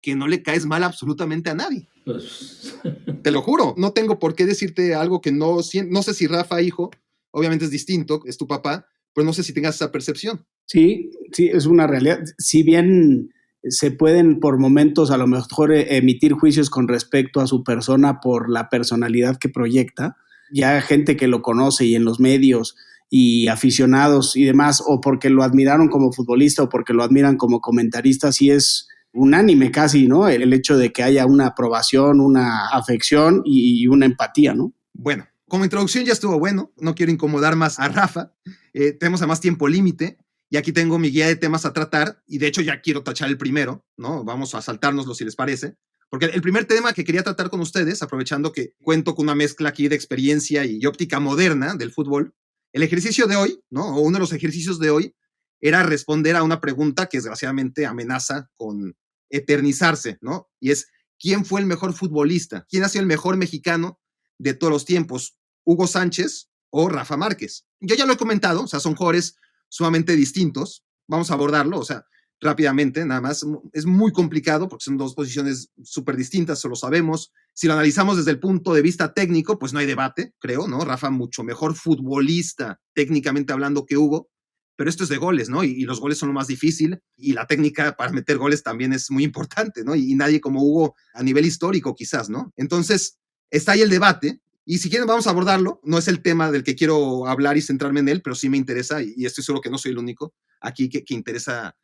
que no le caes mal absolutamente a nadie. Pues... Te lo juro, no tengo por qué decirte algo que no sé si Rafa, hijo, obviamente es distinto, es tu papá, pero no sé si tengas esa percepción. Sí, es una realidad. Si bien se pueden por momentos a lo mejor emitir juicios con respecto a su persona por la personalidad que proyecta, ya gente que lo conoce y en los medios y aficionados y demás, o porque lo admiraron como futbolista o porque lo admiran como comentarista, sí es unánime casi, ¿no? El hecho de que haya una aprobación, una afección y una empatía, ¿no? Bueno, como introducción ya estuvo bueno, no quiero incomodar más a Rafa, tenemos además tiempo límite y aquí tengo mi guía de temas a tratar y de hecho ya quiero tachar el primero, ¿no? Vamos a saltárnoslo si les parece, porque el primer tema que quería tratar con ustedes, aprovechando que cuento con una mezcla aquí de experiencia y óptica moderna del fútbol, el ejercicio de hoy, ¿no? O uno de los ejercicios de hoy era responder a una pregunta que desgraciadamente amenaza con eternizarse, ¿no? Y es, ¿quién fue el mejor futbolista? ¿Quién ha sido el mejor mexicano de todos los tiempos? ¿Hugo Sánchez o Rafa Márquez? Yo ya lo he comentado, o sea, son jugadores sumamente distintos. Vamos a abordarlo, o sea, rápidamente, nada más. Es muy complicado porque son dos posiciones súper distintas, eso lo sabemos. Si lo analizamos desde el punto de vista técnico, pues no hay debate, creo, ¿no? Rafa mucho mejor futbolista, técnicamente hablando, que Hugo, pero esto es de goles, ¿no? Y los goles son lo más difícil y la técnica para meter goles también es muy importante, ¿no? Y nadie como Hugo a nivel histórico quizás, ¿no? Entonces, está ahí el debate. Y si quieren vamos a abordarlo, no es el tema del que quiero hablar y centrarme en él, pero sí me interesa y estoy seguro que no soy el único aquí que interesa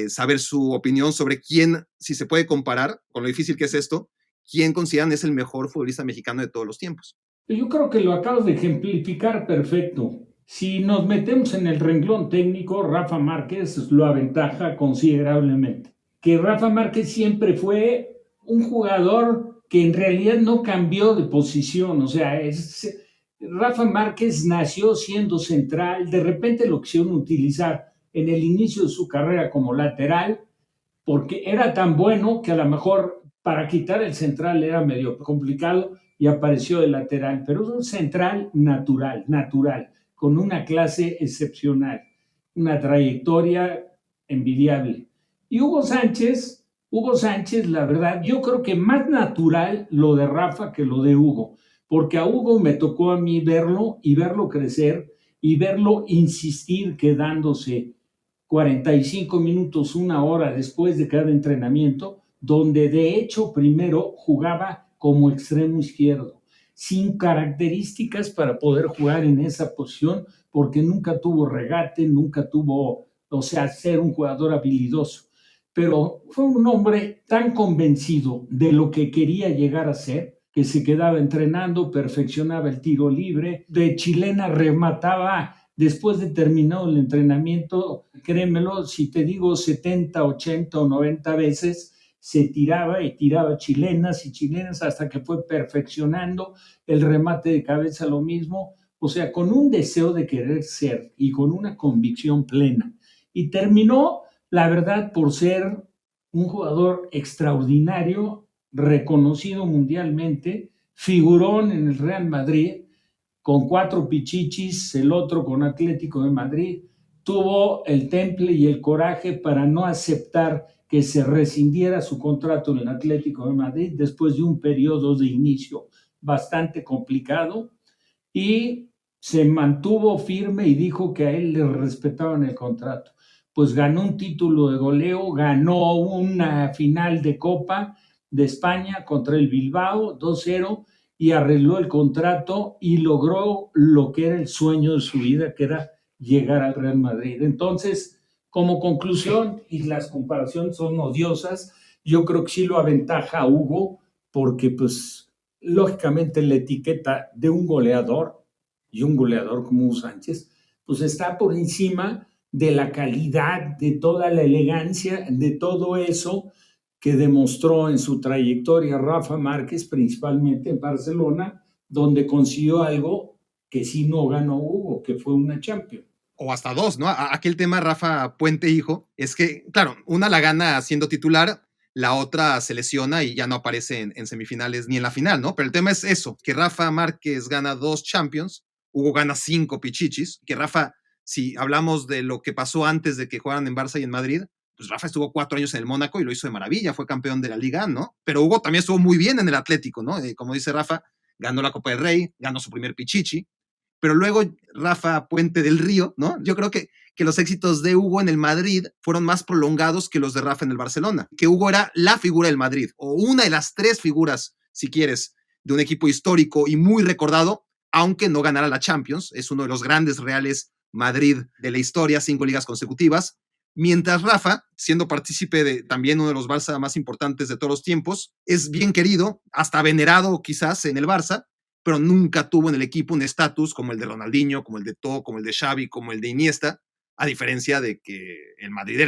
saber su opinión sobre quién, si se puede comparar con lo difícil que es esto, quién consideran es el mejor futbolista mexicano de todos los tiempos. Yo creo que lo acabas de ejemplificar perfecto. Si nos metemos en el renglón técnico, Rafa Márquez lo aventaja considerablemente. Que Rafa Márquez siempre fue un jugador que en realidad no cambió de posición, o sea, Rafa Márquez nació siendo central, de repente lo quisieron utilizar en el inicio de su carrera como lateral, porque era tan bueno que a lo mejor para quitar el central era medio complicado y apareció de lateral, pero es un central natural, con una clase excepcional, una trayectoria envidiable. Y Hugo Sánchez, la verdad, yo creo que más natural lo de Rafa que lo de Hugo, porque a Hugo me tocó a mí verlo y verlo crecer y verlo insistir quedándose 45 minutos, una hora después de cada entrenamiento, donde de hecho primero jugaba como extremo izquierdo sin características para poder jugar en esa posición, porque nunca tuvo regate, nunca tuvo, o sea, ser un jugador habilidoso. Pero fue un hombre tan convencido de lo que quería llegar a ser, que se quedaba entrenando, perfeccionaba el tiro libre, de chilena remataba después de terminado el entrenamiento, créemelo, si te digo 70, 80 o 90 veces, se tiraba y tiraba chilenas y chilenas hasta que fue perfeccionando el remate de cabeza, lo mismo, o sea, con un deseo de querer ser y con una convicción plena. Y terminó, la verdad, por ser un jugador extraordinario, reconocido mundialmente, figurón en el Real Madrid, con 4 pichichis, el otro con Atlético de Madrid, tuvo el temple y el coraje para no aceptar que se rescindiera su contrato en el Atlético de Madrid después de un periodo de inicio bastante complicado, y se mantuvo firme y dijo que a él le respetaban el contrato. Pues ganó un título de goleo, ganó una final de Copa de España contra el Bilbao 2-0, y arregló el contrato y logró lo que era el sueño de su vida, que era llegar al Real Madrid. Entonces, como conclusión, y las comparaciones son odiosas, yo creo que sí lo aventaja a Hugo, porque pues lógicamente la etiqueta de un goleador, y un goleador como Hugo Sánchez, pues está por encima de la calidad, de toda la elegancia, de todo eso que demostró en su trayectoria Rafa Márquez, principalmente en Barcelona, donde consiguió algo que sí no ganó Hugo, que fue una Champions. O hasta 2, ¿no? Aquí el tema Rafa Puente hijo es que, claro, una la gana siendo titular, la otra se lesiona y ya no aparece en semifinales ni en la final, ¿no? Pero el tema es eso, que Rafa Márquez gana 2 Champions, Hugo gana 5 pichichis, que Rafa, si hablamos de lo que pasó antes de que jugaran en Barça y en Madrid, pues Rafa estuvo 4 años en el Mónaco y lo hizo de maravilla, fue campeón de la Liga, ¿no? Pero Hugo también estuvo muy bien en el Atlético, ¿no? Como dice Rafa, ganó la Copa del Rey, ganó su primer pichichi, pero luego Rafa Puente del Río, ¿no? Yo creo que los éxitos de Hugo en el Madrid fueron más prolongados que los de Rafa en el Barcelona, que Hugo era la figura del Madrid, o una de las 3 figuras, si quieres, de un equipo histórico y muy recordado, aunque no ganara la Champions, es uno de los grandes Reales Madrid de la historia, 5 ligas consecutivas, mientras Rafa, siendo partícipe de también uno de los Barça más importantes de todos los tiempos, es bien querido, hasta venerado quizás en el Barça, pero nunca tuvo en el equipo un estatus como el de Ronaldinho, como el de To, como el de Xavi, como el de Iniesta, a diferencia de que el Madrid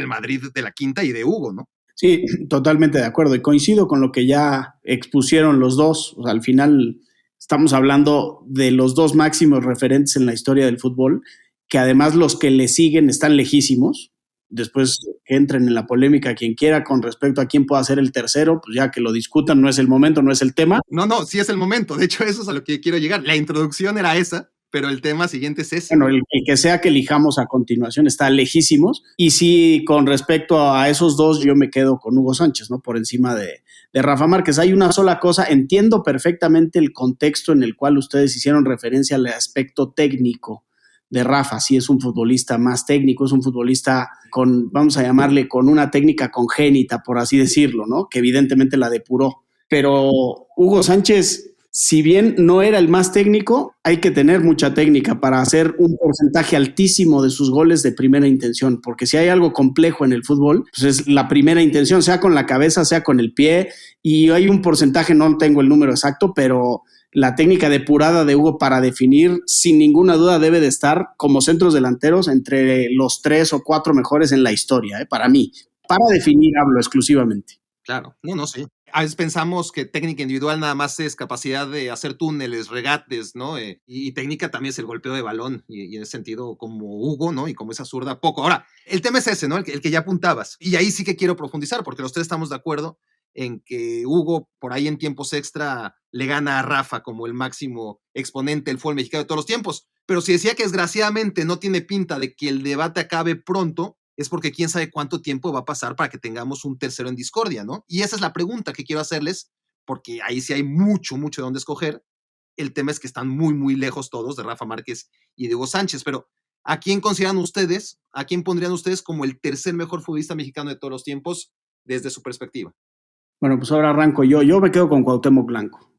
de la quinta y de Hugo, ¿no? Sí, totalmente de acuerdo. Y coincido con lo que ya expusieron los dos. O sea, al final estamos hablando de los 2 máximos referentes en la historia del fútbol, que además los que le siguen están lejísimos. Después que entren en la polémica quien quiera con respecto a quién pueda ser el tercero, pues ya que lo discutan, no es el momento, no es el tema. No, sí es el momento. De hecho, eso es a lo que quiero llegar. La introducción era esa, pero el tema siguiente es ese. Bueno, el que sea que elijamos a continuación está lejísimos. Y sí, con respecto a esos 2, yo me quedo con Hugo Sánchez, ¿no? Por encima de Rafa Márquez. Hay una sola cosa, entiendo perfectamente el contexto en el cual ustedes hicieron referencia al aspecto técnico de Rafa. Sí, es un futbolista más técnico, es un futbolista con, vamos a llamarle, con una técnica congénita, por así decirlo, ¿no? Que evidentemente la depuró. Pero Hugo Sánchez, si bien no era el más técnico, hay que tener mucha técnica para hacer un porcentaje altísimo de sus goles de primera intención, porque si hay algo complejo en el fútbol, pues es la primera intención, sea con la cabeza, sea con el pie, y hay un porcentaje, no tengo el número exacto, pero la técnica depurada de Hugo para definir, sin ninguna duda debe de estar como centros delanteros entre los 3 o 4 mejores en la historia, para mí. Para definir hablo exclusivamente. Claro, no, sí. A veces pensamos que técnica individual nada más es capacidad de hacer túneles, regates, ¿no? Y técnica también es el golpeo de balón, y en ese sentido como Hugo, ¿no? Y como esa zurda, poco. Ahora, el tema es ese, ¿no? El que ya apuntabas. Y ahí sí que quiero profundizar, porque los 3 estamos de acuerdo en que Hugo, por ahí en tiempos extra, le gana a Rafa como el máximo exponente del fútbol mexicano de todos los tiempos. Pero si decía que desgraciadamente no tiene pinta de que el debate acabe pronto, es porque quién sabe cuánto tiempo va a pasar para que tengamos un tercero en discordia, ¿no? Y esa es la pregunta que quiero hacerles, porque ahí sí hay mucho de dónde escoger. El tema es que están muy, muy lejos todos de Rafa Márquez y de Hugo Sánchez, pero ¿a quién consideran ustedes, a quién pondrían ustedes como el tercer mejor futbolista mexicano de todos los tiempos desde su perspectiva? Bueno, pues ahora arranco yo. Yo me quedo con Cuauhtémoc Blanco.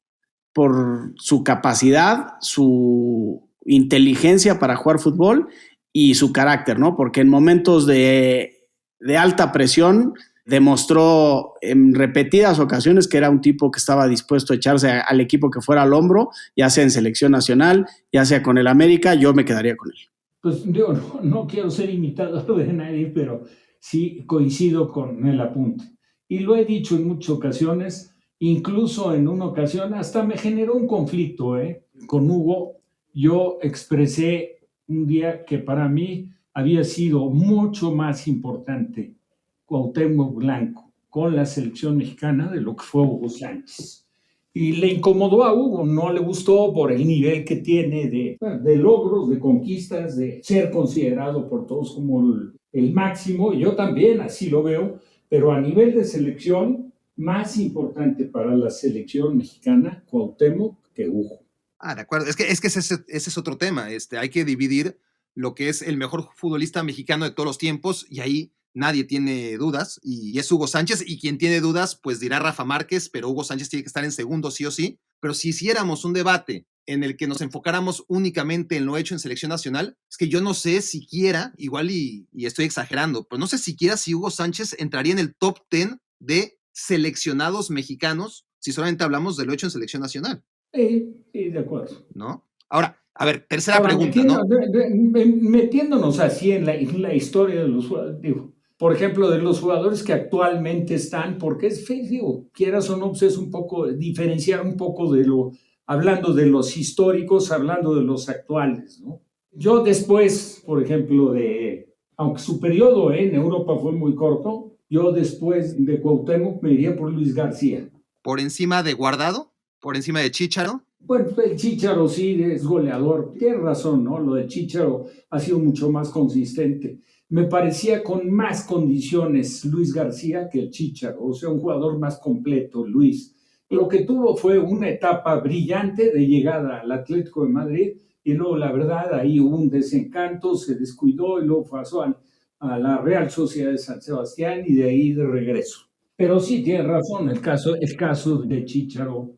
por su capacidad, su inteligencia para jugar fútbol y su carácter, ¿no? Porque en momentos de alta presión demostró en repetidas ocasiones que era un tipo que estaba dispuesto a echarse al equipo que fuera al hombro, ya sea en selección nacional, ya sea con el América. Yo me quedaría con él. Pues digo, no quiero ser imitador de nadie, pero sí coincido con el apunte. Y lo he dicho en muchas ocasiones, incluso en una ocasión hasta me generó un conflicto con Hugo. Yo expresé un día que para mí había sido mucho más importante Cuauhtémoc Blanco con la selección mexicana de lo que fue Hugo Sánchez. Y le incomodó a Hugo, no le gustó por el nivel que tiene de logros, de conquistas, de ser considerado por todos como el máximo. Yo también así lo veo, pero a nivel de selección, más importante para la selección mexicana, Cuauhtémoc que Hugo. De acuerdo. Es que ese es otro tema. Hay que dividir lo que es el mejor futbolista mexicano de todos los tiempos, y ahí nadie tiene dudas, y es Hugo Sánchez, y quien tiene dudas, pues dirá Rafa Márquez, pero Hugo Sánchez tiene que estar en segundo sí o sí. Pero si hiciéramos un debate en el que nos enfocáramos únicamente en lo hecho en selección nacional, es que yo no sé siquiera, igual y estoy exagerando, pero no sé siquiera si Hugo Sánchez entraría en el top 10 de seleccionados mexicanos si solamente hablamos de lo hecho en selección nacional. Sí, de acuerdo. ¿No? Ahora, a ver, tercera pregunta, ¿no? Metiéndonos así en la historia de los jugadores, digo, por ejemplo, de los jugadores que actualmente están, porque es digo, quieras o no, pues es un poco diferenciar un poco hablando de los históricos, hablando de los actuales, ¿no? Yo después, por ejemplo, aunque su periodo en Europa fue muy corto, yo después de Cuauhtémoc me iría por Luis García. ¿Por encima de Guardado? ¿Por encima de Chícharo? Bueno, el Chícharo sí es goleador. Tienes razón, ¿no? Lo de Chícharo ha sido mucho más consistente. Me parecía con más condiciones Luis García que el Chícharo, o sea, un jugador más completo, Luis. Lo que tuvo fue una etapa brillante de llegada al Atlético de Madrid, y luego, la verdad, ahí hubo un desencanto, se descuidó y luego pasó a la Real Sociedad de San Sebastián y de ahí de regreso. Pero sí, tienes razón, el caso de Chícharo.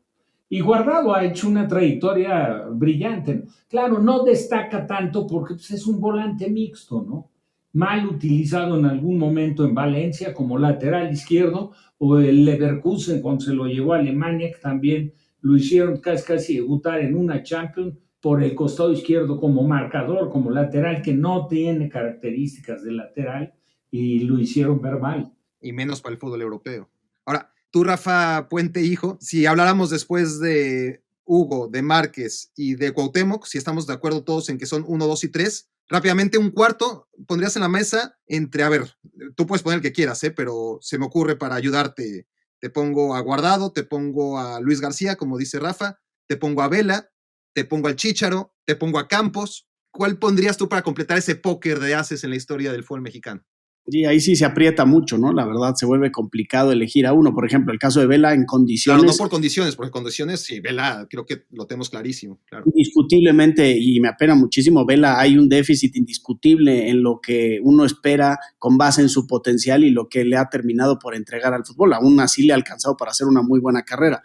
Y Guardado ha hecho una trayectoria brillante. Claro, no destaca tanto porque pues, es un volante mixto, ¿no? Mal utilizado en algún momento en Valencia como lateral izquierdo, o el Leverkusen cuando se lo llevó a Alemania, que también lo hicieron casi debutar en una Champions por el costado izquierdo como marcador, como lateral, que no tiene características de lateral, y lo hicieron ver mal. Y menos para el fútbol europeo. Ahora, tú, Rafa Puente, hijo, si habláramos después de Hugo, de Márquez y de Cuauhtémoc, si estamos de acuerdo todos en que son 1, 2 y 3, rápidamente un cuarto pondrías en la mesa entre, a ver, tú puedes poner el que quieras, pero se me ocurre para ayudarte. Te pongo a Guardado, te pongo a Luis García, como dice Rafa, te pongo a Vela, te pongo al Chícharo, te pongo a Campos. ¿Cuál pondrías tú para completar ese póker de ases en la historia del fútbol mexicano? Y ahí sí se aprieta mucho, ¿no? La verdad, se vuelve complicado elegir a uno. Por ejemplo, el caso de Vela en condiciones... Claro, no por condiciones, porque condiciones, sí, Vela creo que lo tenemos clarísimo. Claro. Indiscutiblemente, y me apena muchísimo, Vela, hay un déficit indiscutible en lo que uno espera con base en su potencial y lo que le ha terminado por entregar al fútbol. Aún así le ha alcanzado para hacer una muy buena carrera.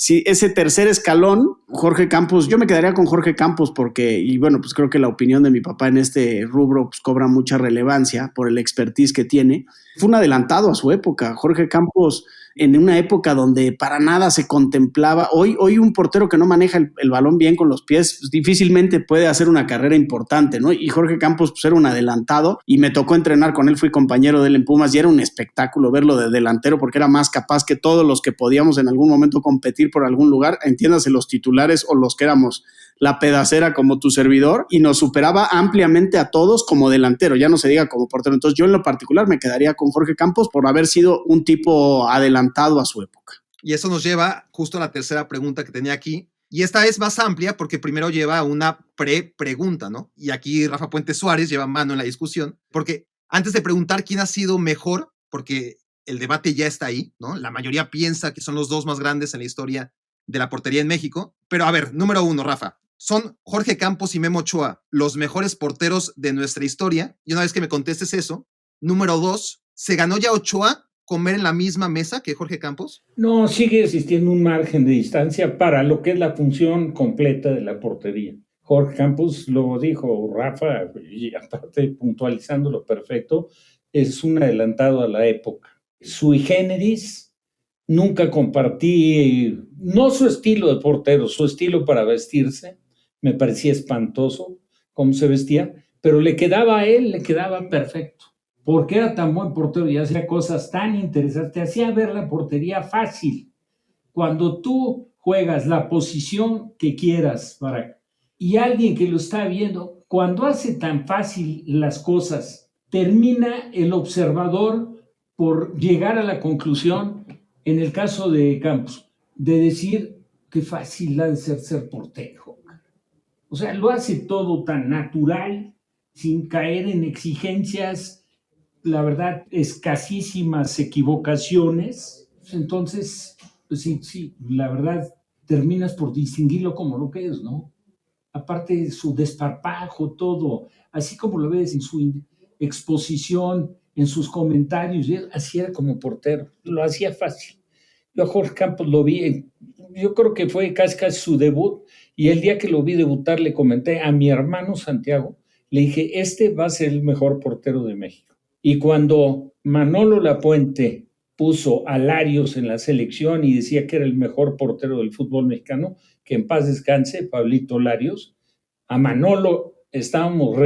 Sí, ese tercer escalón, Jorge Campos, yo me quedaría con Jorge Campos porque, y bueno, pues creo que la opinión de mi papá en este rubro pues cobra mucha relevancia por el expertise que tiene. Fue un adelantado a su época. Jorge Campos, en una época donde para nada se contemplaba, hoy un portero que no maneja el balón bien con los pies, pues difícilmente puede hacer una carrera importante, ¿no? Y Jorge Campos pues era un adelantado y me tocó entrenar con él, fui compañero de él en Pumas y era un espectáculo verlo de delantero porque era más capaz que todos los que podíamos en algún momento competir por algún lugar, entiéndase los titulares o los que éramos la pedacera como tu servidor, y nos superaba ampliamente a todos como delantero, ya no se diga como portero. Entonces yo en lo particular me quedaría con Jorge Campos por haber sido un tipo adelantado a su época. Y eso nos lleva justo a la tercera pregunta que tenía aquí, y esta es más amplia porque primero lleva una pregunta, ¿no? Y aquí Rafa Puente Suárez lleva mano en la discusión, porque antes de preguntar quién ha sido mejor, porque el debate ya está ahí, ¿no? La mayoría piensa que son los dos más grandes en la historia de la portería en México. Pero a ver, número 1, Rafa, ¿son Jorge Campos y Memo Ochoa los mejores porteros de nuestra historia? Y una vez que me contestes eso, número 2, ¿se ganó ya Ochoa comer en la misma mesa que Jorge Campos? No, sigue existiendo un margen de distancia para lo que es la función completa de la portería. Jorge Campos lo dijo, Rafa, y aparte puntualizándolo perfecto, es un adelantado a la época. Sui generis, nunca compartí, no su estilo de portero, su estilo para vestirse, me parecía espantoso cómo se vestía, pero le quedaba a él, le quedaba perfecto. Porque era tan buen portero y hacía cosas tan interesantes, te hacía ver la portería fácil. Cuando tú juegas la posición que quieras y alguien que lo está viendo, cuando hace tan fácil las cosas, termina el observador por llegar a la conclusión, en el caso de Campos, de decir qué fácil ha de ser portero. O sea, lo hace todo tan natural, sin caer en exigencias, la verdad, escasísimas equivocaciones. Entonces, pues sí, la verdad, terminas por distinguirlo como lo que es, ¿no? Aparte de su desparpajo, todo, así como lo ves en su exposición, en sus comentarios, así era como portero, lo hacía fácil. Yo a Jorge Campos lo vi, yo creo que fue casi su debut, y el día que lo vi debutar le comenté a mi hermano Santiago, le dije, este va a ser el mejor portero de México. Y cuando Manolo Lapuente puso a Larios en la selección y decía que era el mejor portero del fútbol mexicano, que en paz descanse, Pablito Larios, a Manolo estábamos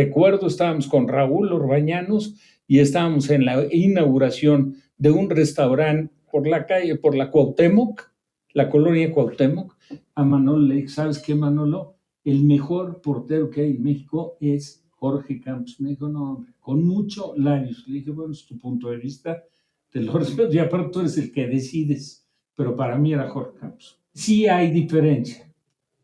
con Raúl Orbañanos y estábamos en la inauguración de un restaurante por la Cuauhtémoc, la colonia Cuauhtémoc. A Manolo le dije, ¿sabes qué, Manolo? El mejor portero que hay en México es Jorge Campos. Me dijo, no, con mucho Larios. Le dije, bueno, es tu punto de vista, te lo respeto, y aparte tú eres el que decides, pero para mí era Jorge Campos. Sí hay diferencia.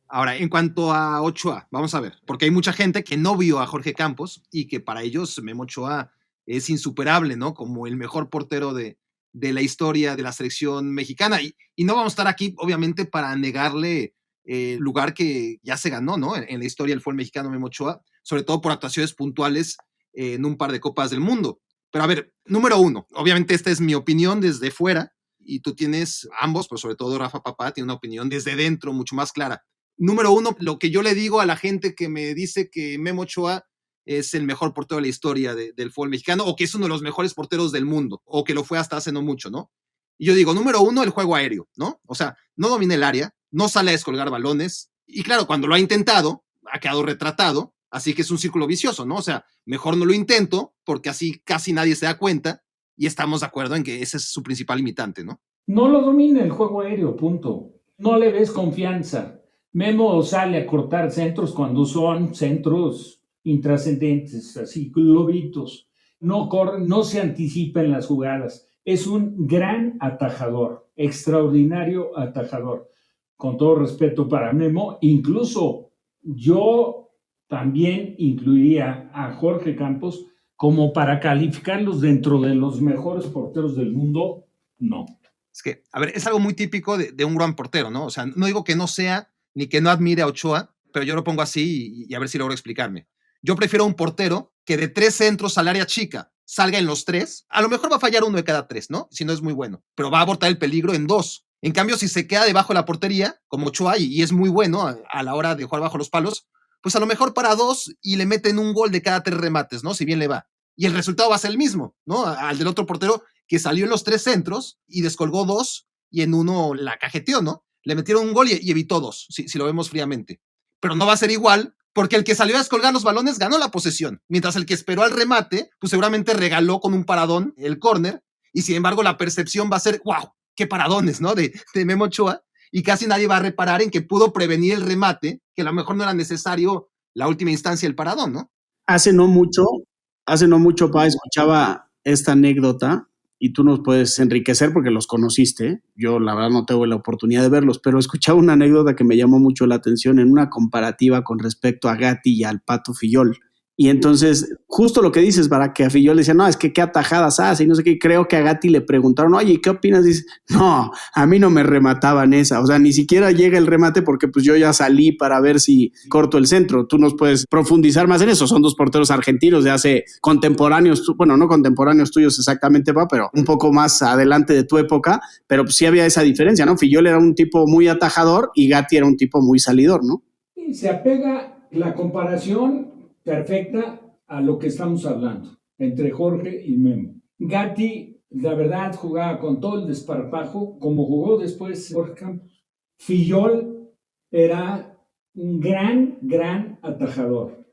Ahora, en cuanto a Ochoa, vamos a ver, porque hay mucha gente que no vio a Jorge Campos y que para ellos Memo Ochoa es insuperable, ¿no? Como el mejor portero de la historia de la selección mexicana. Y no vamos a estar aquí, obviamente, para negarle el lugar que ya se ganó, ¿no? En la historia del fútbol mexicano Memo Ochoa, sobre todo por actuaciones puntuales en un par de Copas del Mundo. Pero a ver, número uno, obviamente esta es mi opinión desde fuera y tú tienes ambos, pero sobre todo Rafa Papá tiene una opinión desde dentro mucho más clara. Número uno, lo que yo le digo a la gente que me dice que Memo Ochoa es el mejor portero de la historia del fútbol mexicano o que es uno de los mejores porteros del mundo o que lo fue hasta hace no mucho, ¿no? Y yo digo, número uno, el juego aéreo, ¿no? O sea, no domina el área, no sale a descolgar balones y claro, cuando lo ha intentado, ha quedado retratado, así que es un círculo vicioso, ¿no? O sea, mejor no lo intento porque así casi nadie se da cuenta y estamos de acuerdo en que ese es su principal limitante, ¿no? No lo domina el juego aéreo, punto. No le ves confianza. Memo sale a cortar centros cuando son centros intrascendentes, así, globitos. No corre, no se anticipa en las jugadas. Es un gran atajador, extraordinario atajador. Con todo respeto para Memo, incluso yo también incluiría a Jorge Campos como para calificarlos dentro de los mejores porteros del mundo, no. Es que, a ver, es algo muy típico de un gran portero, ¿no? O sea, no digo que no sea ni que no admire a Ochoa, pero yo lo pongo así y a ver si logro explicarme. Yo prefiero un portero que de 3 centros al área chica salga en los 3. A lo mejor va a fallar uno de cada 3, ¿no? Si no es muy bueno, pero va a abortar el peligro en 2. En cambio, si se queda debajo de la portería, como Ochoa, y es muy bueno a la hora de jugar bajo los palos, pues a lo mejor para 2 y le meten un gol de cada 3 remates, ¿no? Si bien le va. Y el resultado va a ser el mismo, ¿no? Al del otro portero que salió en los 3 centros y descolgó 2 y en uno la cajeteó, ¿no? Le metieron un gol y evitó 2, si lo vemos fríamente. Pero no va a ser igual, porque el que salió a descolgar los balones ganó la posesión, mientras el que esperó al remate, pues seguramente regaló con un paradón el córner, y sin embargo la percepción va a ser, wow, qué paradones, ¿no? De Memo Ochoa, y casi nadie va a reparar en que pudo prevenir el remate, que a lo mejor no era necesario la última instancia del paradón, ¿no? Hace no mucho, Pa, escuchaba esta anécdota y tú nos puedes enriquecer porque los conociste. Yo, la verdad, no tengo la oportunidad de verlos, pero escuchaba una anécdota que me llamó mucho la atención en una comparativa con respecto a Gatti y al Pato Fillol. Y entonces, justo lo que dices, para que a Fillol le decía, no, es que qué atajadas hace, y no sé qué. Creo que a Gatti le preguntaron, oye, ¿qué opinas? Dice, no, a mí no me remataban esa. O sea, ni siquiera llega el remate porque pues yo ya salí para ver si corto el centro. Tú nos puedes profundizar más en eso. Son dos porteros argentinos de hace contemporáneos, bueno, no contemporáneos tuyos exactamente, pero un poco más adelante de tu época. Pero pues sí había esa diferencia, ¿no? Fillol era un tipo muy atajador y Gatti era un tipo muy salidor, ¿no? Y se apega la comparación perfecta a lo que estamos hablando entre Jorge y Memo. Gatti, la verdad, jugaba con todo el desparpajo, como jugó después Jorge Campos. Fillol era un gran atajador,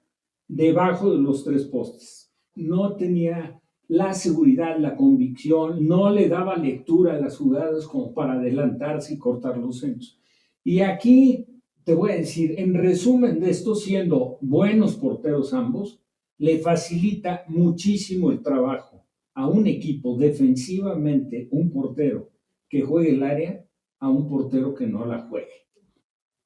debajo de los 3 postes. No tenía la seguridad, la convicción, no le daba lectura a las jugadas como para adelantarse y cortar los centros. Y aquí te voy a decir, en resumen de esto, siendo buenos porteros ambos, le facilita muchísimo el trabajo a un equipo defensivamente, un portero que juegue el área, a un portero que no la juegue.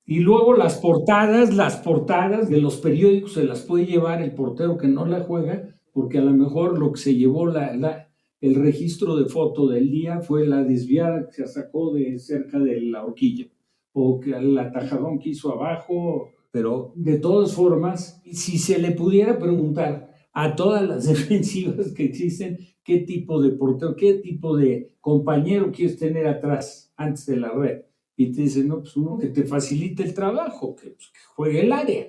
Y luego las portadas de los periódicos se las puede llevar el portero que no la juega, porque a lo mejor lo que se llevó el registro de foto del día fue la desviada que se sacó de cerca de la horquilla, o que el atajadón que hizo abajo. Pero de todas formas, si se le pudiera preguntar a todas las defensivas que existen, qué tipo de portero, qué tipo de compañero quieres tener atrás antes de la red, y te dicen, no, pues uno que te facilite el trabajo, que juegue el área,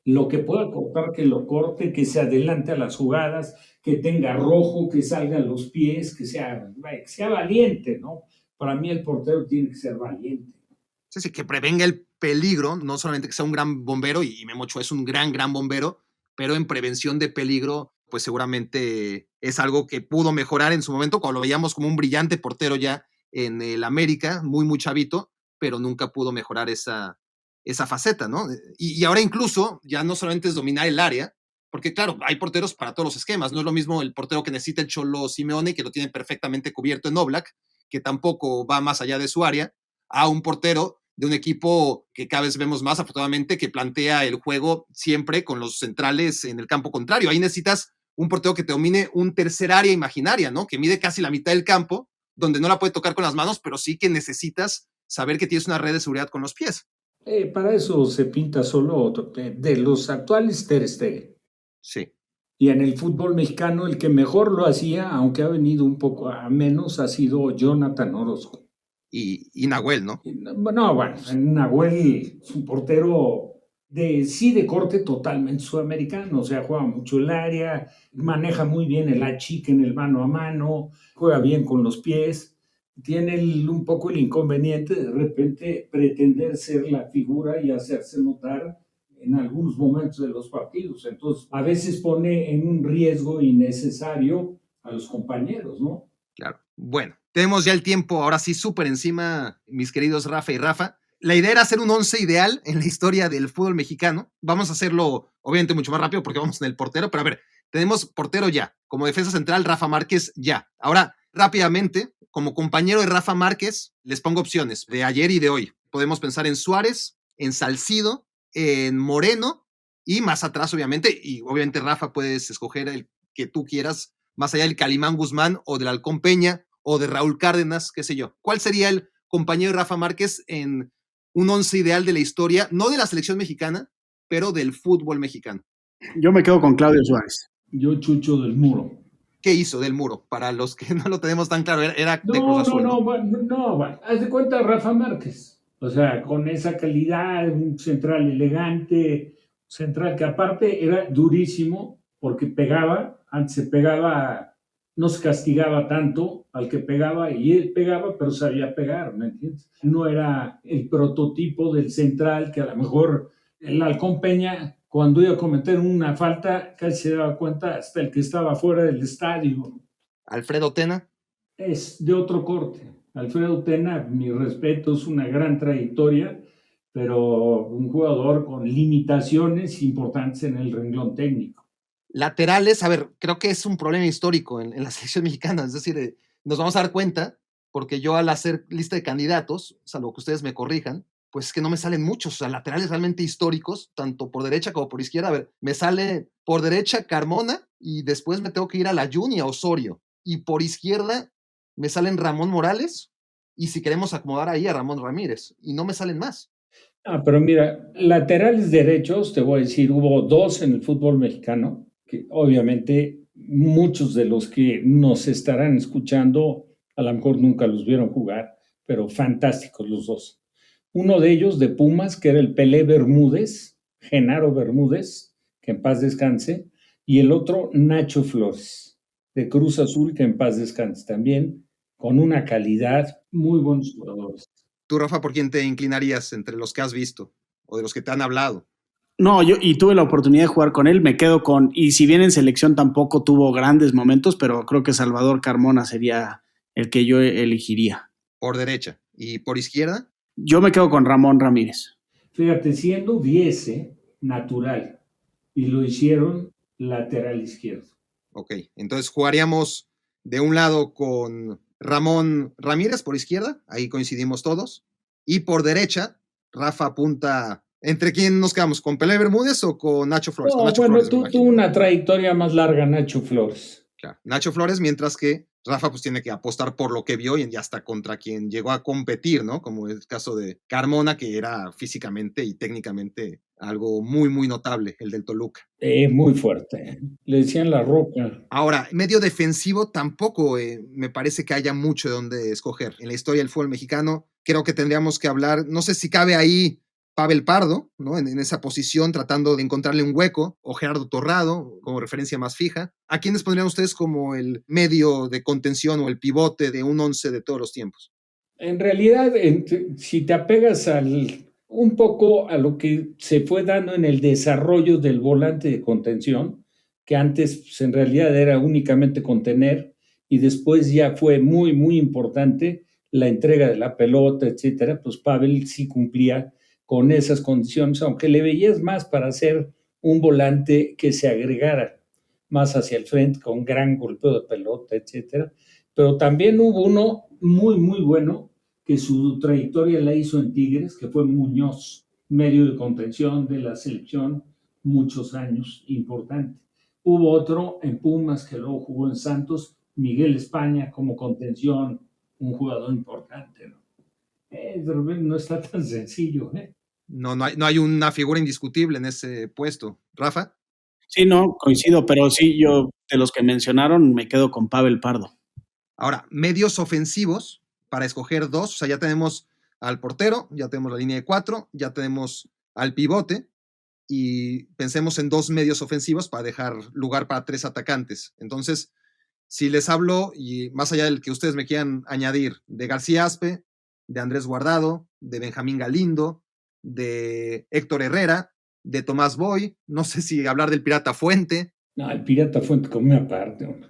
lo que pueda cortar, que lo corte, que se adelante a las jugadas, que tenga rojo, que salga a los pies, que sea valiente, ¿no? Para mí el portero tiene que ser valiente. Sí, que prevenga el peligro, no solamente que sea un gran bombero, y Memo Ochoa es un gran bombero, pero en prevención de peligro, pues seguramente es algo que pudo mejorar en su momento, cuando lo veíamos como un brillante portero ya en el América, muy chavito, pero nunca pudo mejorar esa faceta, ¿no? Y ahora incluso ya no solamente es dominar el área, porque claro, hay porteros para todos los esquemas, no es lo mismo el portero que necesita el Cholo Simeone, que lo tiene perfectamente cubierto en Oblak, que tampoco va más allá de su área, a un portero de un equipo que cada vez vemos más, afortunadamente, que plantea el juego siempre con los centrales en el campo contrario. Ahí necesitas un portero que te domine un tercer área imaginaria, ¿no? Que mide casi la mitad del campo, donde no la puede tocar con las manos, pero sí que necesitas saber que tienes una red de seguridad con los pies. Para eso se pinta solo de los actuales Ter Stegen. Sí. Y en el fútbol mexicano el que mejor lo hacía, aunque ha venido un poco a menos, ha sido Jonathan Orozco. Y Nahuel, ¿no? No, bueno, Nahuel es un portero de corte totalmente sudamericano, o sea, juega mucho el área, maneja muy bien el achique en el mano a mano, juega bien con los pies, tiene un poco el inconveniente de repente pretender ser la figura y hacerse notar en algunos momentos de los partidos, entonces a veces pone en un riesgo innecesario a los compañeros, ¿no? Claro. Bueno, tenemos ya el tiempo, ahora sí, súper encima, mis queridos Rafa y Rafa. La idea era hacer un 11 ideal en la historia del fútbol mexicano. Vamos a hacerlo, obviamente, mucho más rápido porque vamos en el portero, pero a ver, tenemos portero ya. Como defensa central, Rafa Márquez ya. Ahora, rápidamente, como compañero de Rafa Márquez, les pongo opciones de ayer y de hoy. Podemos pensar en Suárez, en Salcido, en Moreno y más atrás, obviamente, y obviamente Rafa puedes escoger el que tú quieras, más allá del Calimán Guzmán o del Halcón Peña o de Raúl Cárdenas, qué sé yo. ¿Cuál sería el compañero de Rafa Márquez en un 11 ideal de la historia, no de la selección mexicana, pero del fútbol mexicano? Yo me quedo con Claudio Suárez. Yo Chucho del Muro. ¿Qué hizo del Muro? Para los que no lo tenemos tan claro, era de Cruz Azul. No, haz de cuenta Rafa Márquez. O sea, con esa calidad, un central elegante, central que aparte era durísimo porque pegaba, antes se pegaba, no se castigaba tanto al que pegaba y él pegaba, pero sabía pegar, ¿me entiendes? No era el prototipo del central que a lo mejor el Halcón Peña, cuando iba a cometer una falta, casi se daba cuenta hasta el que estaba fuera del estadio. Alfredo Tena. Es de otro corte. Alfredo Tena, mi respeto, es una gran trayectoria, pero un jugador con limitaciones importantes en el renglón técnico. Laterales, a ver, creo que es un problema histórico en la selección mexicana, es decir, nos vamos a dar cuenta, porque yo al hacer lista de candidatos, salvo que ustedes me corrijan, pues es que no me salen muchos, o sea, laterales realmente históricos, tanto por derecha como por izquierda. A ver, me sale por derecha Carmona y después me tengo que ir a la Jun y a Osorio. Y por izquierda me salen Ramón Morales y si queremos acomodar ahí a Ramón Ramírez. Y no me salen más. Pero mira, laterales derechos, te voy a decir, hubo 2 en el fútbol mexicano, que obviamente muchos de los que nos estarán escuchando a lo mejor nunca los vieron jugar, pero fantásticos los 2. Uno de ellos de Pumas, que era el Pelé Bermúdez, Genaro Bermúdez, que en paz descanse, y el otro Nacho Flores, de Cruz Azul, que en paz descanse también, con una calidad, muy buenos jugadores. Tú, Rafa, ¿por quién te inclinarías entre los que has visto o de los que te han hablado? No, yo tuve la oportunidad de jugar con él, me quedo con, y si bien en selección tampoco tuvo grandes momentos, pero creo que Salvador Carmona sería el que yo elegiría. Por derecha. ¿Y por izquierda? Yo me quedo con Ramón Ramírez. Fíjate, siendo 10 natural, y lo hicieron lateral izquierdo. Ok, entonces jugaríamos de un lado con Ramón Ramírez por izquierda, ahí coincidimos todos, y por derecha, Rafa apunta. ¿Entre quién nos quedamos? ¿Con Pelé Bermúdez o con Nacho Flores? No, Con Nacho bueno, Flores, tuvo una trayectoria más larga Nacho Flores. Claro, Nacho Flores, mientras que Rafa pues tiene que apostar por lo que vio y hasta contra quien llegó a competir, ¿no? Como el caso de Carmona, que era físicamente y técnicamente algo muy, muy notable, el del Toluca. Muy fuerte. Le decían la Roca. Ahora, medio defensivo tampoco me parece que haya mucho de donde escoger. En la historia del fútbol mexicano, creo que tendríamos que hablar, no sé si cabe ahí Pavel Pardo, ¿no? En esa posición, tratando de encontrarle un hueco, o Gerardo Torrado, como referencia más fija. ¿A quiénes pondrían ustedes como el medio de contención o el pivote de un 11 de todos los tiempos? En realidad, si te apegas un poco a lo que se fue dando en el desarrollo del volante de contención, que antes pues, en realidad era únicamente contener, y después ya fue muy, muy importante la entrega de la pelota, etcétera, pues Pavel sí cumplía con esas condiciones, aunque le veías más para ser un volante que se agregara más hacia el frente, con gran golpeo de pelota, etcétera. Pero también hubo uno muy, muy bueno, que su trayectoria la hizo en Tigres, que fue Muñoz, medio de contención de la selección, muchos años, importante. Hubo otro en Pumas, que luego jugó en Santos, Miguel España, como contención, un jugador importante, ¿no? De repente no está tan sencillo, ¿eh? No hay una figura indiscutible en ese puesto. ¿Rafa? Sí, no, coincido, pero sí, yo de los que mencionaron me quedo con Pavel Pardo. Ahora, medios ofensivos, para escoger 2, o sea, ya tenemos al portero, ya tenemos la línea de 4, ya tenemos al pivote, y pensemos en 2 medios ofensivos para dejar lugar para 3 atacantes. Entonces, si les hablo, y más allá del que ustedes me quieran añadir, de García Aspe, de Andrés Guardado, de Benjamín Galindo, de Héctor Herrera, de Tomás Boy, no sé si hablar del Pirata Fuente. No, el Pirata Fuente como aparte, hombre.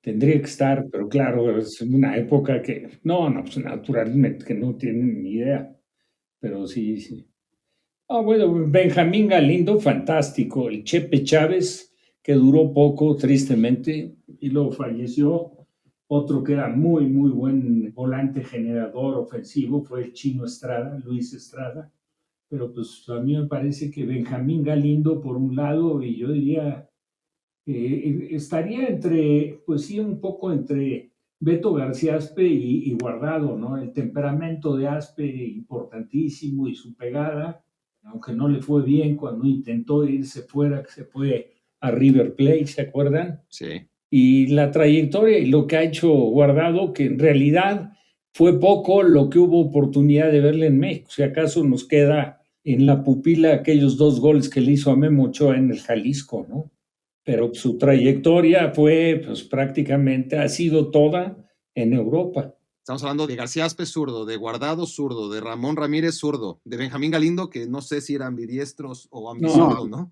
Tendría que estar, pero claro, es una época que, no, pues naturalmente que no tienen ni idea, pero sí. Bueno, Benjamín Galindo, fantástico, el Chepe Chávez, que duró poco, tristemente, y luego falleció. Otro que era muy, muy buen volante generador ofensivo fue el Chino Estrada, Luis Estrada, pero pues a mí me parece que Benjamín Galindo por un lado, y yo diría estaría entre, pues sí, un poco entre Beto García Aspe y Guardado, ¿no? El temperamento de Aspe importantísimo y su pegada, aunque no le fue bien cuando intentó irse fuera, que se fue a River Plate, ¿se acuerdan? Sí. Y la trayectoria y lo que ha hecho Guardado, que en realidad fue poco lo que hubo oportunidad de verle en México. Si acaso nos queda en la pupila aquellos 2 goles que le hizo a Memo Ochoa en el Jalisco, ¿no? Pero su trayectoria fue, pues prácticamente ha sido toda en Europa. Estamos hablando de García Aspe, zurdo, de Guardado, zurdo, de Ramón Ramírez, zurdo, de Benjamín Galindo, que no sé si era ambidiestros o ambizurdo, ¿no?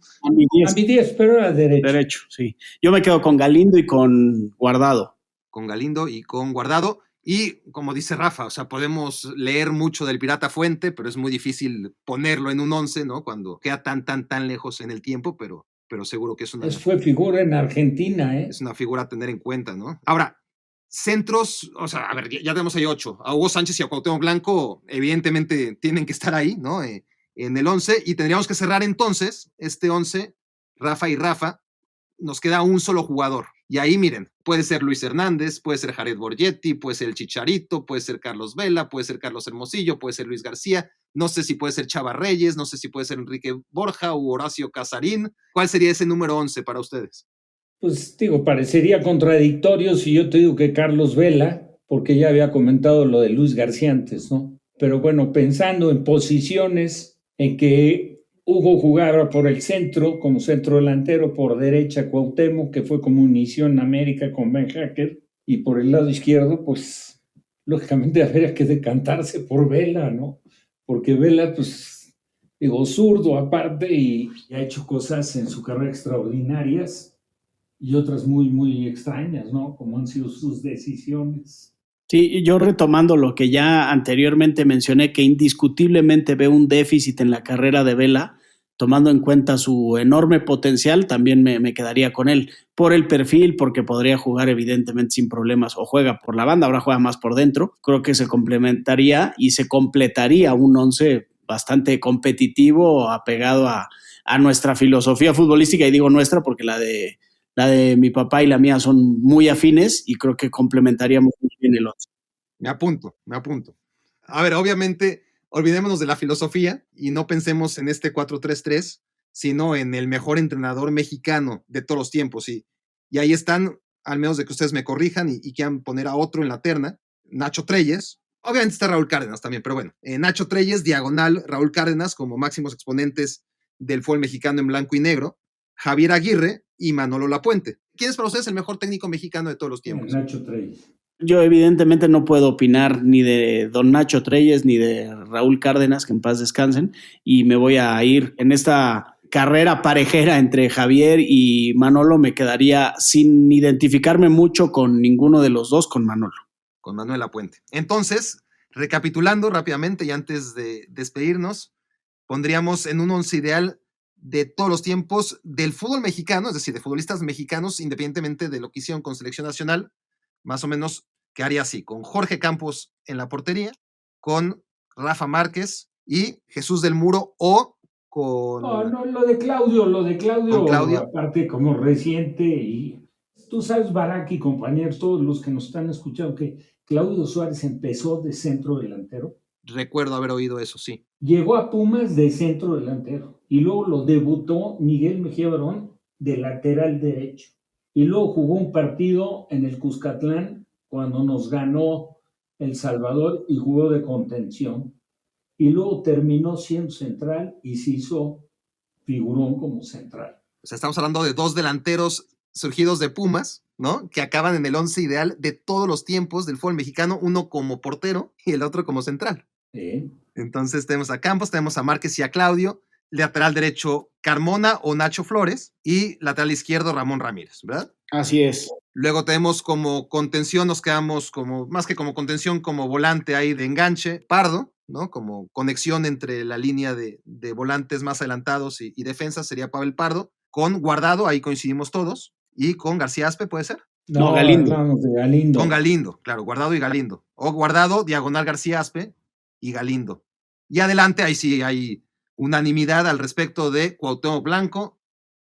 Ambidiestro, pero era derecho. Derecho, sí. Yo me quedo con Galindo y con Guardado. Con Galindo y con Guardado. Y como dice Rafa, o sea, podemos leer mucho del Pirata Fuente, pero es muy difícil ponerlo en un 11, ¿no? Cuando queda tan lejos en el tiempo, pero seguro que es una... Fue figura en Argentina, ¿eh? Es una figura a tener en cuenta, ¿no? Ahora, Centros, o sea, a ver, ya tenemos ahí 8. A Hugo Sánchez y a Cuauhtémoc Blanco, evidentemente, tienen que estar ahí, ¿no? En el 11. Y tendríamos que cerrar entonces este 11, Rafa y Rafa. Nos queda un solo jugador. Y ahí, miren, puede ser Luis Hernández, puede ser Jared Borgetti, puede ser el Chicharito, puede ser Carlos Vela, puede ser Carlos Hermosillo, puede ser Luis García. No sé si puede ser Chava Reyes, no sé si puede ser Enrique Borja o Horacio Casarín. ¿Cuál sería ese número 11 para ustedes? Pues digo, parecería contradictorio si yo te digo que Carlos Vela, porque ya había comentado lo de Luis García antes, ¿no? Pero bueno, pensando en posiciones en que Hugo jugaba por el centro, como centro delantero, por derecha Cuauhtémoc, que fue como inició en América con Ben Hacker, y por el lado izquierdo, pues lógicamente habría que decantarse por Vela, ¿no? Porque Vela, pues, digo, zurdo aparte y ha hecho cosas en su carrera extraordinarias y otras muy, muy extrañas, ¿no? Como han sido sus decisiones. Sí, yo retomando lo que ya anteriormente mencioné, que indiscutiblemente veo un déficit en la carrera de Vela, tomando en cuenta su enorme potencial, también me quedaría con él. Por el perfil, porque podría jugar evidentemente sin problemas, o juega por la banda, ahora juega más por dentro. Creo que se complementaría y se completaría un once bastante competitivo, apegado a nuestra filosofía futbolística, y digo nuestra porque la de mi papá y la mía son muy afines y creo que complementaríamos muy bien el once. Me apunto. A ver, obviamente, olvidémonos de la filosofía y no pensemos en este 4-3-3, sino en el mejor entrenador mexicano de todos los tiempos. Y ahí están, al menos de que ustedes me corrijan y quieran poner a otro en la terna, Nacho Treyes. Obviamente está Raúl Cárdenas también, pero bueno, Nacho Treyes, diagonal, Raúl Cárdenas como máximos exponentes del fútbol mexicano en blanco y negro, Javier Aguirre y Manolo Lapuente. ¿Quién es para ustedes el mejor técnico mexicano de todos los tiempos? Nacho Treyes. Yo evidentemente no puedo opinar ni de don Nacho Treyes ni de Raúl Cárdenas, que en paz descansen, y me voy a ir en esta carrera parejera entre Javier y Manolo. Me quedaría sin identificarme mucho con ninguno de los dos, con Manolo. Con Manuel Lapuente. Entonces, recapitulando rápidamente y antes de despedirnos, pondríamos en un once ideal de todos los tiempos del fútbol mexicano, es decir, de futbolistas mexicanos, independientemente de lo que hicieron con selección nacional, más o menos quedaría así, con Jorge Campos en la portería, con Rafa Márquez y Jesús del Muro o con... No, lo de Claudio, aparte como reciente, y tú sabes, Barak y compañeros, todos los que nos están escuchando, que Claudio Suárez empezó de centro delantero. Recuerdo haber oído eso, sí. Llegó a Pumas de centro delantero y luego lo debutó Miguel Mejía Barón de lateral derecho. Y luego jugó un partido en el Cuscatlán cuando nos ganó El Salvador y jugó de contención. Y luego terminó siendo central y se hizo figurón como central. O sea, estamos hablando de dos delanteros surgidos de Pumas, ¿no? Que acaban en el once ideal de todos los tiempos del fútbol mexicano, uno como portero y el otro como central. Sí. Entonces tenemos a Campos, tenemos a Márquez y a Claudio, lateral derecho Carmona o Nacho Flores y lateral izquierdo Ramón Ramírez, ¿verdad? Así es. Luego tenemos como contención, nos quedamos como, más que como contención, como volante ahí de enganche, Pardo, ¿no? Como conexión entre la línea de volantes más adelantados y defensa sería Pavel Pardo, con Guardado, ahí coincidimos todos, y con García Aspe, ¿puede ser? No, Galindo. De Galindo. Con Galindo, claro, Guardado y Galindo. O Guardado, diagonal García Aspe y Galindo. Y adelante, ahí sí hay unanimidad al respecto de Cuauhtémoc Blanco,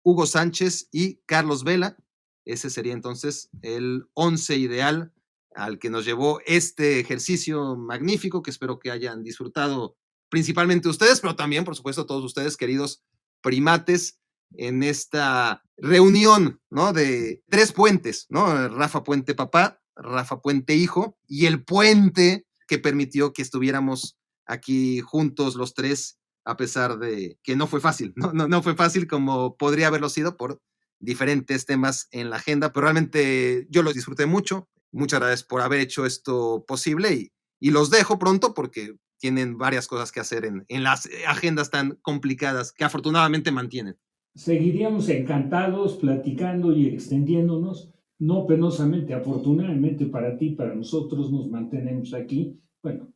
Hugo Sánchez y Carlos Vela. Ese sería entonces el once ideal al que nos llevó este ejercicio magnífico que espero que hayan disfrutado principalmente ustedes, pero también, por supuesto, todos ustedes, queridos primates, en esta reunión, ¿no? De tres puentes, ¿no? Rafa Puente papá, Rafa Puente hijo y el puente que permitió que estuviéramos aquí juntos los tres, a pesar de que no fue fácil, no fue fácil como podría haberlo sido por diferentes temas en la agenda, pero realmente yo los disfruté mucho. Muchas gracias por haber hecho esto posible y los dejo pronto porque tienen varias cosas que hacer en las agendas tan complicadas que afortunadamente mantienen. Seguiríamos encantados platicando y extendiéndonos, no penosamente, afortunadamente para ti, para nosotros nos mantenemos aquí. Bueno,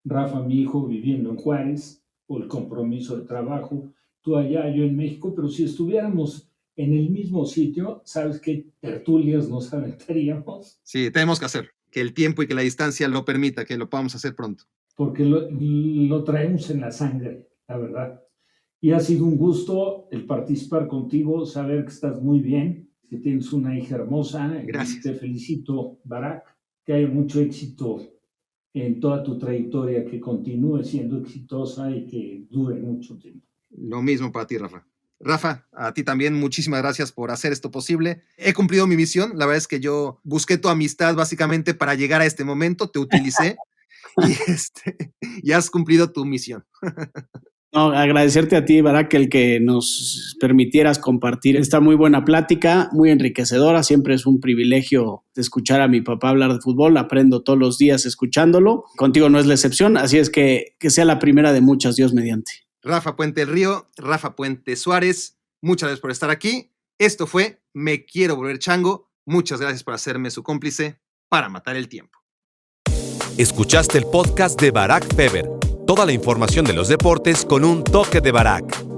Rafa, mi hijo, viviendo en Juárez, por el compromiso de trabajo, tú allá, yo en México, pero si estuviéramos en el mismo sitio, ¿sabes qué tertulias nos aventaríamos? Sí, tenemos que hacer. Que el tiempo y que la distancia lo permita, que lo podamos hacer pronto. Porque lo traemos en la sangre, la verdad. Y ha sido un gusto el participar contigo, saber que estás muy bien, que tienes una hija hermosa. Gracias. Te felicito, Barak, que haya mucho éxito en toda tu trayectoria, que continúe siendo exitosa y que dure mucho tiempo. Lo mismo para ti, Rafa. Rafa, a ti también muchísimas gracias por hacer esto posible. He cumplido mi misión. La verdad es que yo busqué tu amistad básicamente para llegar a este momento, te utilicé y has cumplido tu misión. No, agradecerte a ti, Barak, el que nos permitieras compartir esta muy buena plática, muy enriquecedora. Siempre es un privilegio escuchar a mi papá hablar de fútbol. Aprendo todos los días escuchándolo. Contigo no es la excepción, así es que sea la primera de muchas, Dios mediante. Rafa Puente del Río, Rafa Puente Suárez, muchas gracias por estar aquí. Esto fue Me Quiero Volver Chango. Muchas gracias por hacerme su cómplice para matar el tiempo. Escuchaste el podcast de Barak Feber. Toda la información de los deportes con un toque de Barak.